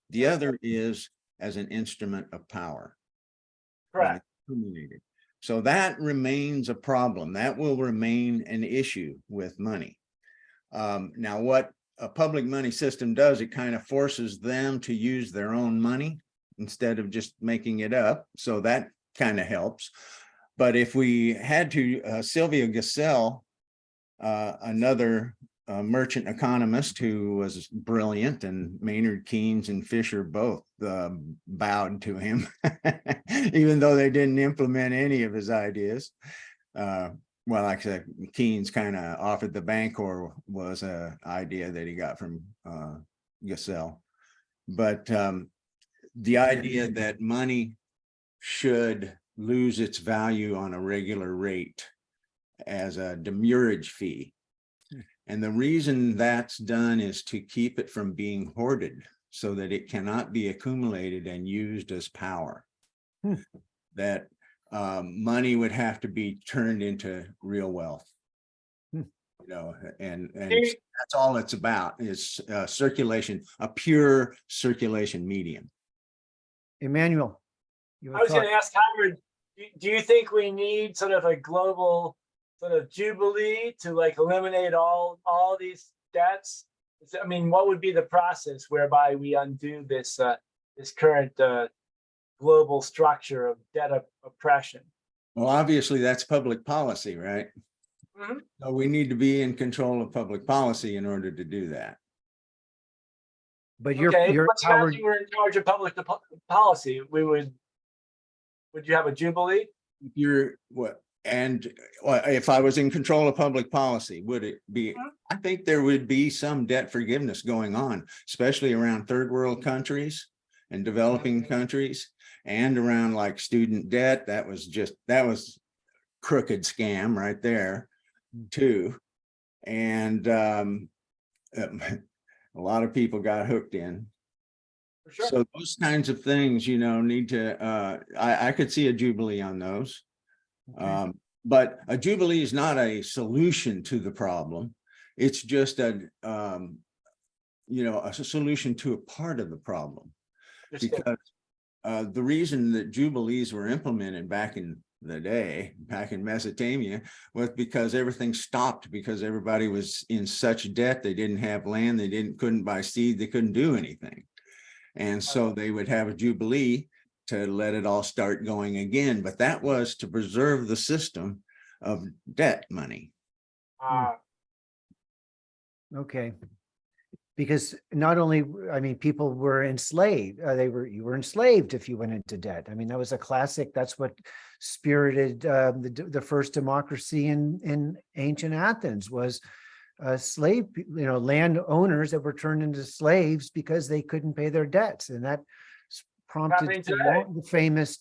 The other is as an instrument of power. Correct. Accumulated. So that remains a problem. That will remain an issue with money. Now, what a public money system does, it kind of forces them to use their own money instead of just making it up. So that kind of helps. But if we had to, Sylvia Gassell, another merchant economist who was brilliant, and Maynard Keynes and Fisher both bowed to him, even though they didn't implement any of his ideas. Well, like I said, Keynes kind of offered the Bancor was an idea that he got from Gassell. But the idea that money should lose its value on a regular rate as a demurrage fee. And the reason that's done is to keep it from being hoarded so that it cannot be accumulated and used as power. That money would have to be turned into real wealth. And that's all it's about, is circulation, a pure circulation medium. Emanuel? I was going to ask Howard, do you think we need sort of a global sort of jubilee to like eliminate all these debts? I mean, what would be the process whereby we undo this this current global structure of debt oppression? Well, obviously that's public policy, right? Mhm. So we need to be in control of public policy in order to do that. But Okay, you're let's Howard, imagine we're in charge of public policy. Would you have a jubilee? You're what? And if I was in control of public policy, would it be? I think there would be some debt forgiveness going on, especially around third world countries and developing countries, and around like student debt. That was crooked scam right there too. And a lot of people got hooked in. For sure. So those kinds of things, need to, I could see a jubilee on those. okay. But a jubilee is not a solution to the problem. It's just a solution to a part of the problem. Because the reason that jubilees were implemented back in the day, back in Mesopotamia, was because everything stopped, because everybody was in such debt. They didn't have land, they couldn't buy seed, they couldn't do anything. And so they would have a jubilee to let it all start going again. But that was to preserve the system of debt money. Okay. Because not only, I mean, people were enslaved, you were enslaved if you went into debt. I mean, that was a classic. That's what spirited the first democracy in ancient Athens was slave, landowners that were turned into slaves because they couldn't pay their debts. And that prompted Happening today.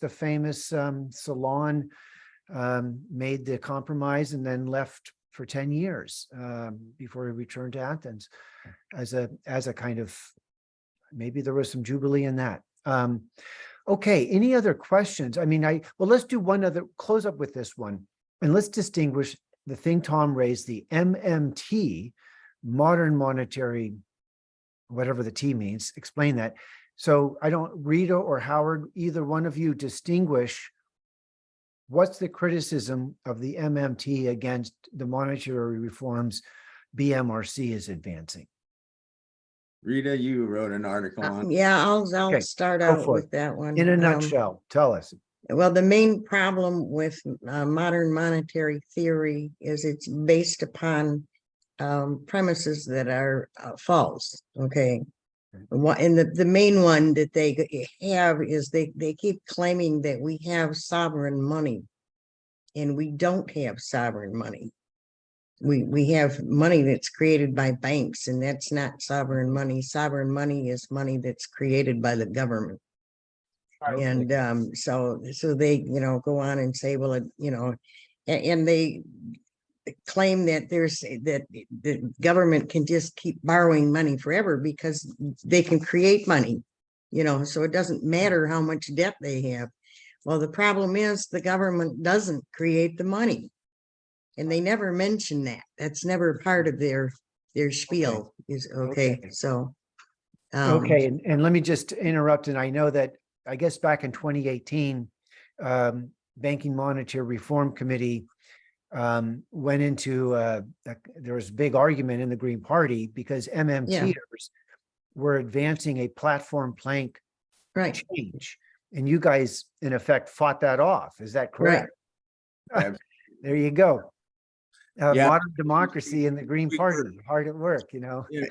the famous Solon made the compromise and then left for 10 years before he returned to Athens as a kind of, maybe there was some jubilee in that. Okay, any other questions? I mean, well, let's do one other, close up with this one, and let's distinguish the thing Tom raised, the MMT, modern monetary, whatever the T means, explain that. So I don't, Rita or Howard, either one of you distinguish what's the criticism of the MMT against the monetary reforms BMRC is advancing? Rita, you wrote an article on. Yeah, I'll Okay, start go out for with that one. In a nutshell, tell us. Well, the main problem with modern monetary theory is it's based upon premises that are false. Okay. And the main one that they have is they keep claiming that we have sovereign money, and we don't have sovereign money. We have money that's created by banks, and that's not sovereign money. Sovereign money is money that's created by the government. Right. And so they, go on and say, well, and they claim that the government can just keep borrowing money forever because they can create money, so it doesn't matter how much debt they have. Well, the problem is the government doesn't create the money, and they never mention that. That's never part of their spiel. Is okay. So Okay, and let me just interrupt, and I know that, I guess back in 2018, Banking Monetary Reform Committee went into, there was a big argument in the Green Party because MMTers were advancing a platform plank right. change. And you guys, in effect, fought that off. Is that correct? Right. There you go. Yeah. Modern democracy in the Green Party, hard at work,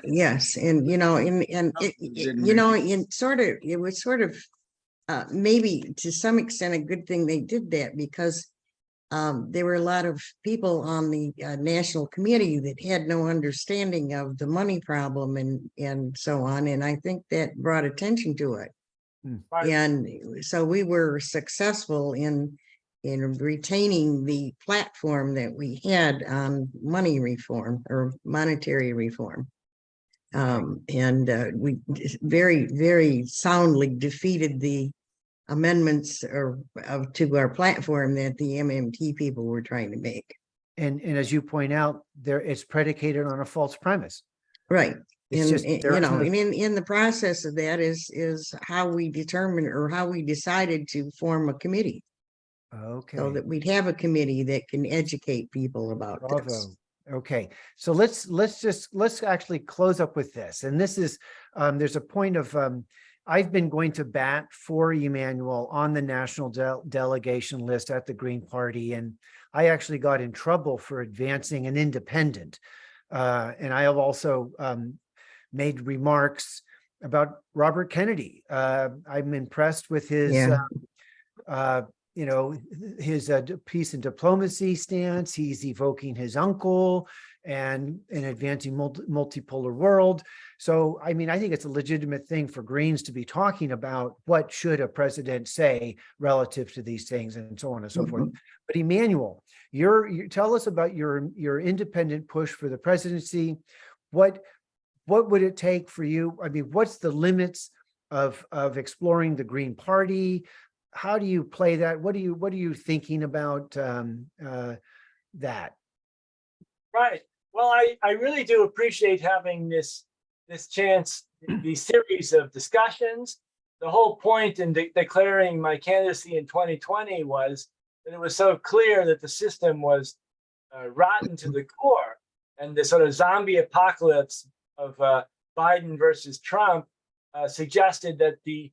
Yes, and it was sort of maybe to some extent a good thing they did that, because there were a lot of people on the national committee that had no understanding of the money problem and so on, and I think that brought attention to it. Right. And so we were successful in retaining the platform that we had on money reform or monetary reform. And we very, very soundly defeated the amendments to our platform that the MMT people were trying to make. And as you point out, it's predicated on a false premise. Right. It's just, and in the process of that is how we determined, or how we decided to form a committee. Okay. So that we'd have a committee that can educate people about Bravo. this. Okay, so let's actually close up with this. And this is, there's a point of, I've been going to bat for Emanuel on the national delegation list at the Green Party. And I actually got in trouble for advancing an independent. And I have also made remarks about Robert Kennedy. I'm impressed with his, his peace and diplomacy stance. He's evoking his uncle and advancing multipolar world. So, I mean, I think it's a legitimate thing for Greens to be talking about what should a president say relative to these things and so on and so forth. But Emanuel, you tell us about your independent push for the presidency. What would it take for you? I mean, what's the limits of exploring the Green Party? How do you play that? What are you thinking about that? Right. Well, I really do appreciate having this chance, these series of discussions. The whole point in declaring my candidacy in 2020 was that it was so clear that the system was rotten to the core, and the sort of zombie apocalypse of Biden versus Trump suggested that the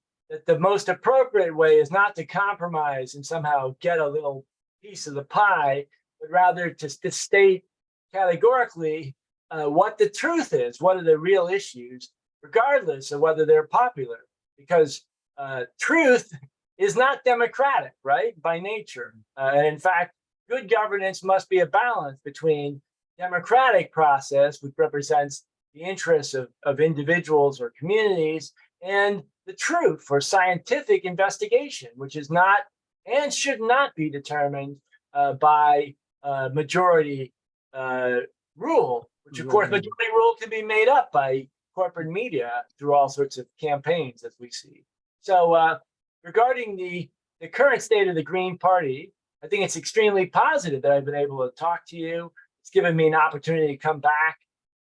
most appropriate way is not to compromise and somehow get a little piece of the pie, but rather to state categorically what the truth is, what are the real issues, regardless of whether they're popular, because truth is not democratic, right, by nature. And in fact, good governance must be a balance between democratic process, which represents the interests of individuals or communities, and the truth for scientific investigation, which is not and should not be determined by majority rule, which of course majority rule can be made up by corporate media through all sorts of campaigns, as we see. So regarding the current state of the Green Party, I think it's extremely positive that I've been able to talk to you. It's given me an opportunity to come back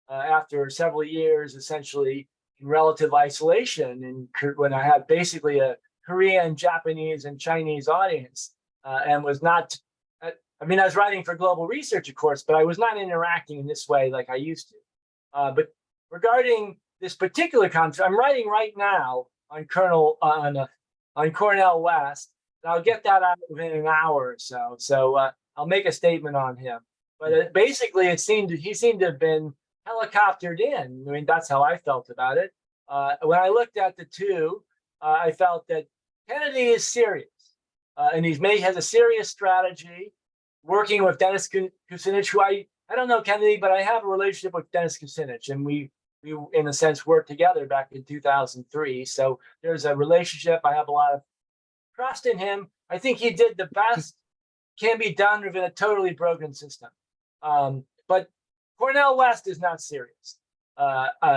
after several years, essentially in relative isolation, and when I had basically a Korean, Japanese, and Chinese audience, and was not. I mean, I was writing for Global Research, of course, but I was not interacting in this way like I used to. But regarding this particular concept, I'm writing right now on Cornel West, and I'll get that out within an hour or so. So I'll make a statement on him. But basically, he seemed to have been helicoptered in. I mean, that's how I felt about it. When I looked at the two, I felt that Kennedy is serious, and has a serious strategy, working with Dennis Kucinich, who I don't know Kennedy, but I have a relationship with Dennis Kucinich, and we in a sense worked together back in 2003. So there's a relationship. I have a lot of trust in him. I think he did the best can be done within a totally broken system. But Cornel West is not serious.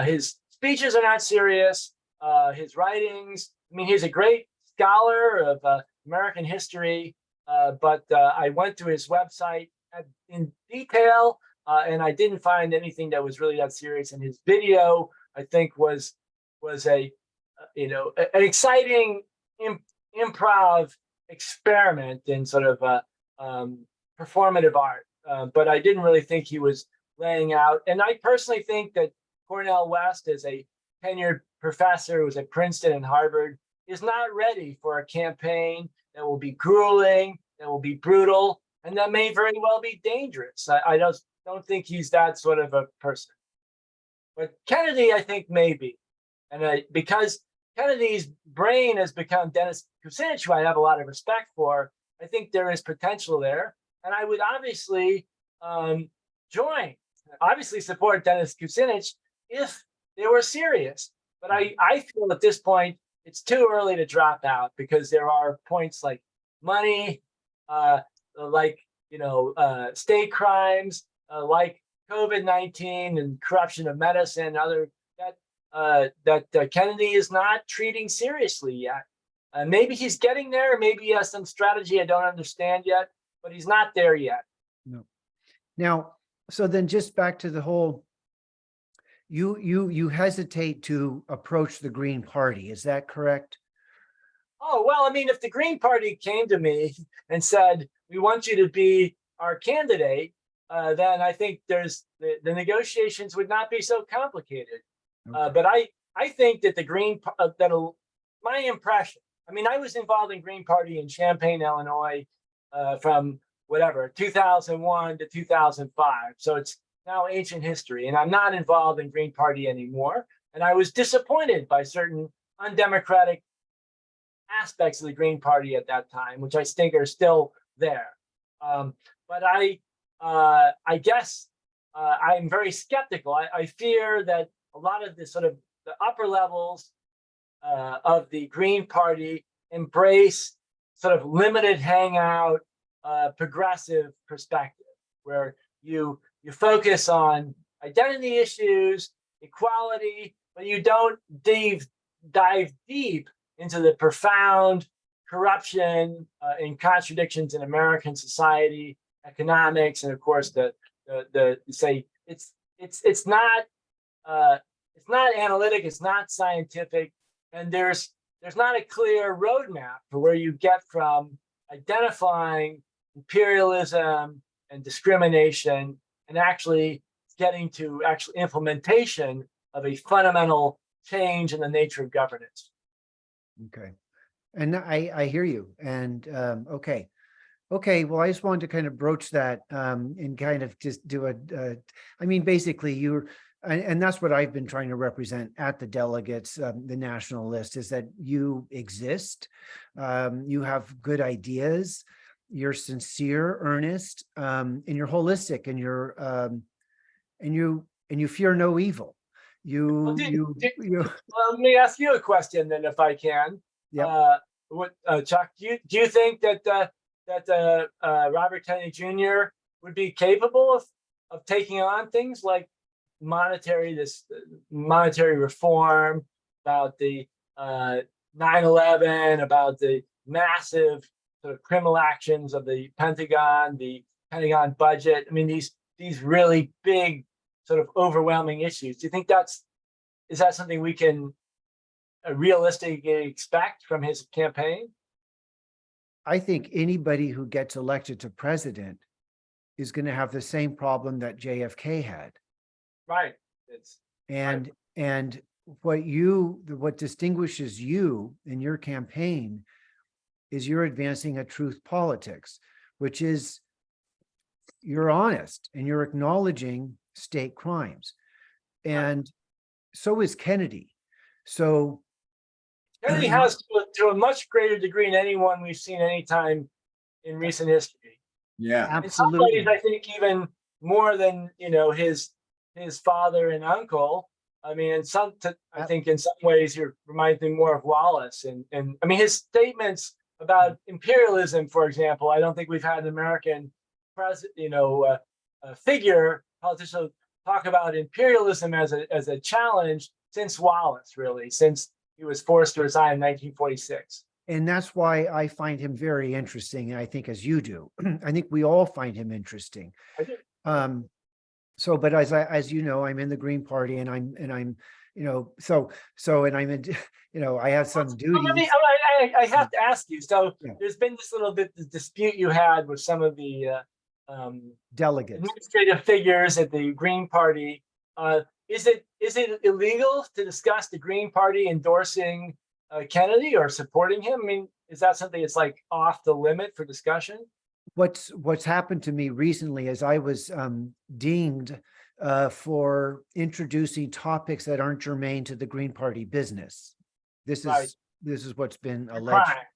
His speeches are not serious. His writings, I mean, he's a great scholar of American history, but I went to his website in detail, and I didn't find anything that was really that serious. And his video, I think, was an exciting improv experiment in sort of performative art. But I didn't really think he was laying out. And I personally think that Cornel West, as a tenured professor who was at Princeton and Harvard, is not ready for a campaign that will be grueling, that will be brutal, and that may very well be dangerous. I don't think he's that sort of a person. But Kennedy, I think, maybe. And because Kennedy's brain has become Dennis Kucinich, who I have a lot of respect for, I think there is potential there. And I would obviously support Dennis Kucinich if they were serious. But I feel at this point, it's too early to drop out, because there are points like money, state crimes, like COVID-19 and corruption of medicine, that Kennedy is not treating seriously yet. Maybe he's getting there. Maybe he has some strategy I don't understand yet, but he's not there yet. No. Now, so then just back to the whole, you hesitate to approach the Green Party. Is that correct? Oh, well, I mean, if the Green Party came to me and said, we want you to be our candidate, then I think the negotiations would not be so complicated. Okay. But I think that my impression, I mean, I was involved in Green Party in Champaign, Illinois, from 2001 to 2005. So it's now ancient history, and I'm not involved in Green Party anymore. And I was disappointed by certain undemocratic aspects of the Green Party at that time, which I think are still there. But I guess I'm very skeptical. I fear that a lot of the sort of the upper levels of the Green Party embrace sort of limited hangout, progressive perspective, where you focus on identity issues, equality, but you don't dive deep into the profound corruption and contradictions in American society, economics, and of course the say it's not analytic, it's not scientific, and there's not a clear roadmap for where you get from identifying imperialism and discrimination and actually getting to actual implementation of a fundamental change in the nature of governance. Okay. And I hear you. And okay. Okay, well, I just wanted to kind of broach that and kind of just do I mean, basically and that's what I've been trying to represent at the delegates, the national list, is that you exist, you have good ideas, you're sincere, earnest, and you're holistic, and you fear no evil. Well, You well, let me ask you a question then, if I can. Yep. Chuck, do you think that Robert Kennedy Jr. would be capable of taking on things like monetary reform, about the 9/11, about the massive sort of criminal actions of the Pentagon budget? I mean, these really big, sort of overwhelming issues. Do you think is that something we can realistically expect from his campaign? I think anybody who gets elected to president is going to have the same problem that JFK had. Right. And what distinguishes you in your campaign is you're advancing a truth politics, which is you're honest and you're acknowledging state crimes. And so is Kennedy. So Kennedy has, to a much greater degree than anyone we've seen anytime in recent history. Yeah. absolutely. In some ways, I think even more than his father and uncle. I mean, I think in some ways he reminds me more of Wallace, and I mean his statements about imperialism, for example. I don't think we've had an American president, politician talk about imperialism as a challenge since Wallace, really, since he was forced to resign in 1946. And that's why I find him very interesting. And I think, as you do, I think we all find him interesting. I do. But as you know, I'm in the Green Party, and I'm and I'm I'm in I have some duties. I have to ask you. So Yeah. there's been this little bit of dispute you had with some of the Delegates. administrative figures at the Green Party. Is it illegal to discuss the Green Party endorsing Kennedy or supporting him? I mean, is that something that's like off the limit for discussion? What's happened to me recently is I was dinged for introducing topics that aren't germane to the Green Party business. This is what's been alleged. Crime.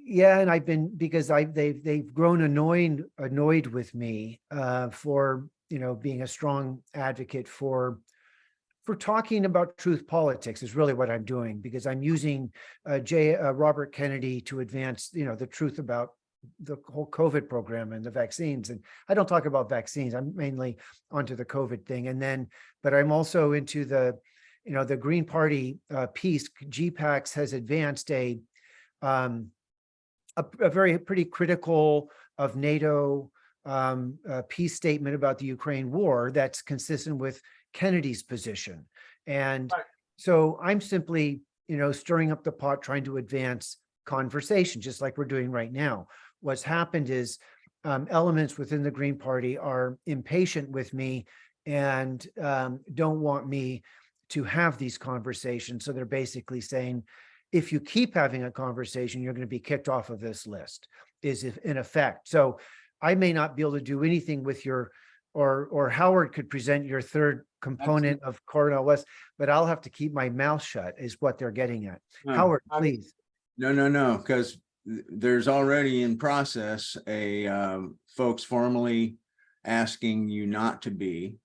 Yeah, and because they've grown annoyed with me for being a strong advocate for talking about truth politics is really what I'm doing, because I'm using Robert Kennedy to advance the truth about the whole COVID program and the vaccines. And I don't talk about vaccines. I'm mainly onto the COVID thing. But I'm also into the Green Party piece. GPAX has advanced a pretty critical of NATO peace statement about the Ukraine war that's consistent with Kennedy's position. And so I'm simply, stirring up the pot, trying to advance conversation, just like we're doing right now. What's happened is elements within the Green Party are impatient with me and don't want me to have these conversations. So they're basically saying, if you keep having a conversation, you're going to be kicked off of this list, is in effect. So I may not be able to do anything with or Howard could present your third component of Cornell West, but I'll have to keep my mouth shut, is what they're getting at. Howard, please. No, because there's already in process folks formally asking you not to be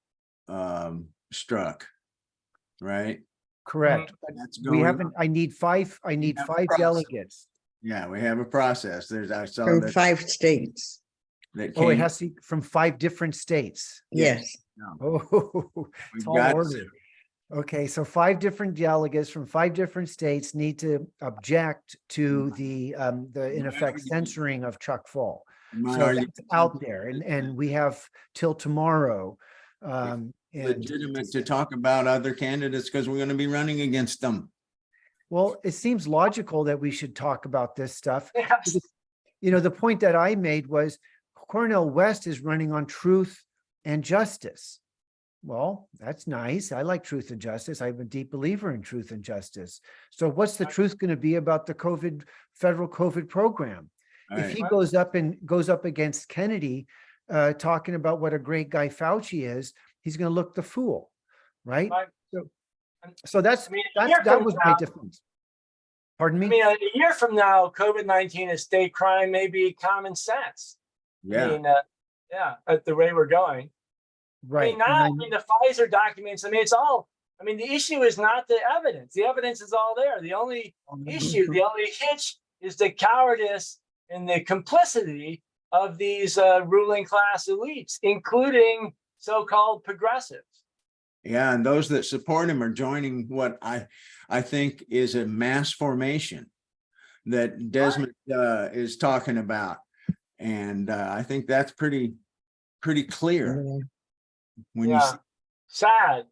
struck, right? Correct. We haven't. I need five delegates. Yeah, we have a process. I saw From that 5 states. that Oh, it came. has to be from 5 different states. Yes. Oh, it's all got ordered. Okay, so 5 different delegates from 5 different states need to object to the in effect censoring of Chuck Fall. So that's out there, and we have till tomorrow. And legitimate to talk about other candidates because we're going to be running against them. well, it seems logical that we should talk about this stuff. Yes. The point that I made was Cornell West is running on truth and justice. Well, that's nice. I like truth and justice. I'm a deep believer in truth and justice. So what's the truth going to be about the federal COVID program? if he Right. goes up against Kennedy, talking about what a great guy Fauci is, he's going to look the fool, right? Right. So I mean, a year that from was my now, defense. Pardon me? I mean, a year from now, COVID-19 is state crime, may be common sense. I Yeah. mean, yeah, at the way we're going. I Right. mean, now, I mean, the Pfizer documents, I mean, it's all, I mean, the issue is not the evidence. The evidence is all there. The only issue, the only hitch is the cowardice and the complicity of these ruling class elites, including so-called progressives. Yeah, and those that support him are joining what I think is a mass formation that Desmond is talking about, and I think that's pretty clear Yeah. when you Yeah, see. sad.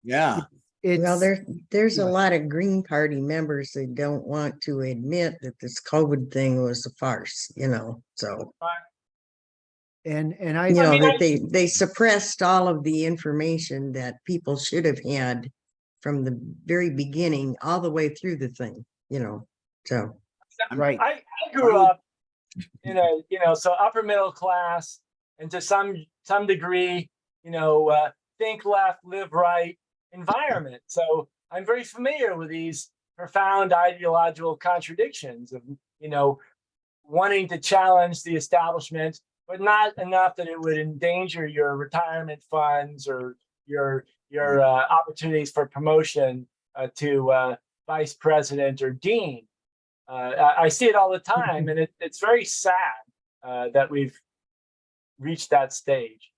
Yeah, Well, it's, there's a yeah. lot of Green Party members that don't want to admit that this COVID thing was a farce, so, and I, mean, that they suppressed all of the information that people should have had from the very beginning, all the way through the thing, so. right. I grew up in a, so upper middle class, and to some degree, think left, live right environment. So I'm very familiar with these profound ideological contradictions of, wanting to challenge the establishment, but not enough that it would endanger your retirement funds or your opportunities for promotion to vice president or dean. I see it all the time, and it's very sad that we've reached that stage.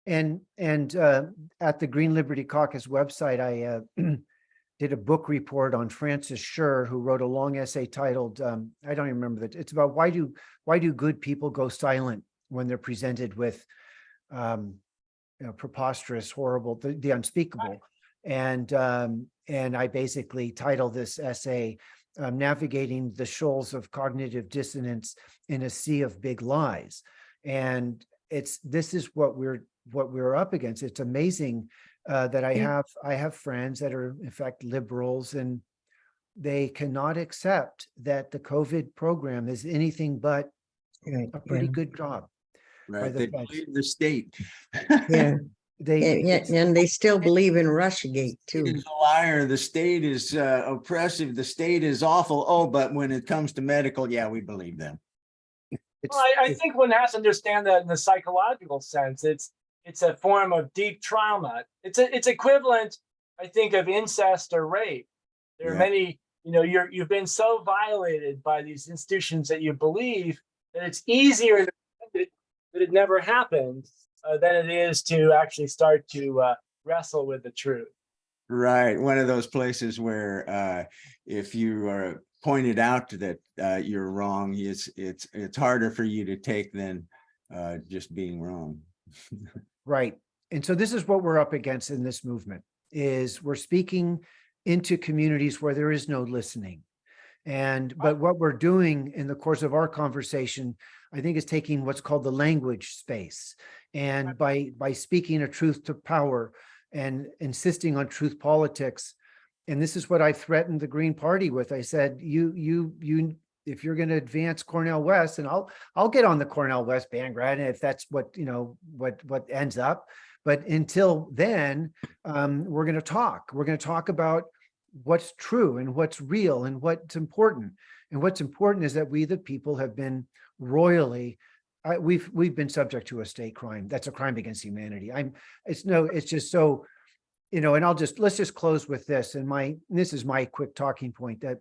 And at the Green Liberty Caucus website, I did a book report on Francis Scher, who wrote a long essay titled, I don't even remember that. It's about why do good people go silent when they're presented with preposterous, horrible, the unspeakable. And I basically titled this essay, Navigating the Shoals of Cognitive Dissonance in a Sea of Big Lies. And this is what we're up against. It's amazing that I have friends that are in fact liberals, and they cannot accept that the COVID program is anything but a pretty good job. right. the They feds. believe the state. Yeah, They and they still believe in Russiagate It too. is a liar. The state is oppressive. The state is awful. Oh, but when it comes to medical, yeah, we believe them. Well, I think one has to understand that in the psychological sense. It's a form of deep trauma. It's equivalent, I think, of incest or rape. There are Yeah. many, you've been so violated by these institutions that you believe that it's easier to pretend that it never happened than it is to actually start to wrestle with the truth. Right. One of those places where if you are pointed out that you're wrong, it's harder for you to take than just being wrong. Right. And so this is what we're up against in this movement, is we're speaking into communities where there is no listening. But what we're doing in the course of our conversation, I think, is taking what's called the language space. And by speaking a truth to power and insisting on truth politics, and this is what I threatened the Green Party with. I said, you if you're going to advance Cornel West, and I'll get on the Cornel West bandwagon if that's what what ends up. But until then, we're going to talk. We're going to talk about what's true and what's real and what's important. And what's important is that we, the people, have been royally. We've been subject to a state crime. That's a crime against humanity. It's just so, and let's just close with this. And this is my quick talking point, that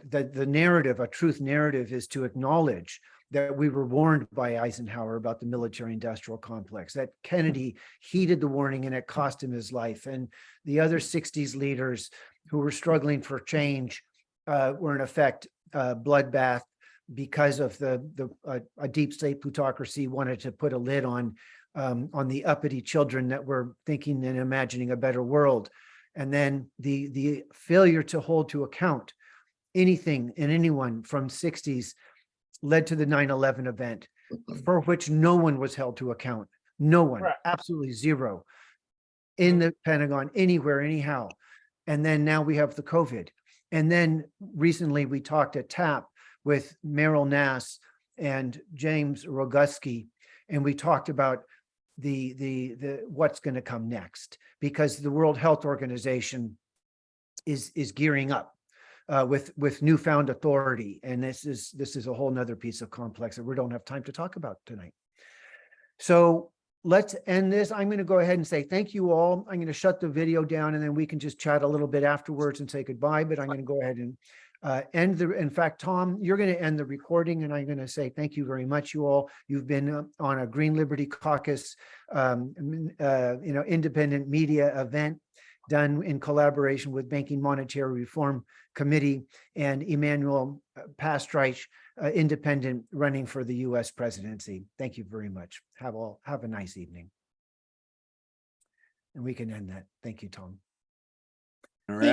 the narrative, a truth narrative, is to acknowledge that we were warned by Eisenhower about the military industrial complex, that Kennedy heeded the warning and it cost him his life. And the other 60s leaders who were struggling for change were in effect bloodbath because of a deep state plutocracy wanted to put a lid on the uppity children that were thinking and imagining a better world. And then the failure to hold to account anything and anyone from 60s led to the 9/11 event, for which no one was held to account. No one, Right. Absolutely zero, in the Pentagon, anywhere, anyhow. And then now we have the COVID. And then recently we talked at TAP with Meryl Nass and James Roguski, and we talked about the what's going to come next, because the World Health Organization is gearing up with newfound authority, and this is a whole nother piece of complex that we don't have time to talk about tonight. So let's end this. I'm going to go ahead and say thank you all. I'm going to shut the video down, and then we can just chat a little bit afterwards and say goodbye. But I'm going to go ahead and end the. In fact, Tom, you're going to end the recording, and I'm going to say thank you very much, you all. You've been on a Green Liberty Caucus, independent media event done in collaboration with Banking Monetary Reform Committee and Emanuel Pastreich, independent, running for the U.S. presidency. Thank you very much. Have a nice evening. And we can end that. Thank you, Tom. All right.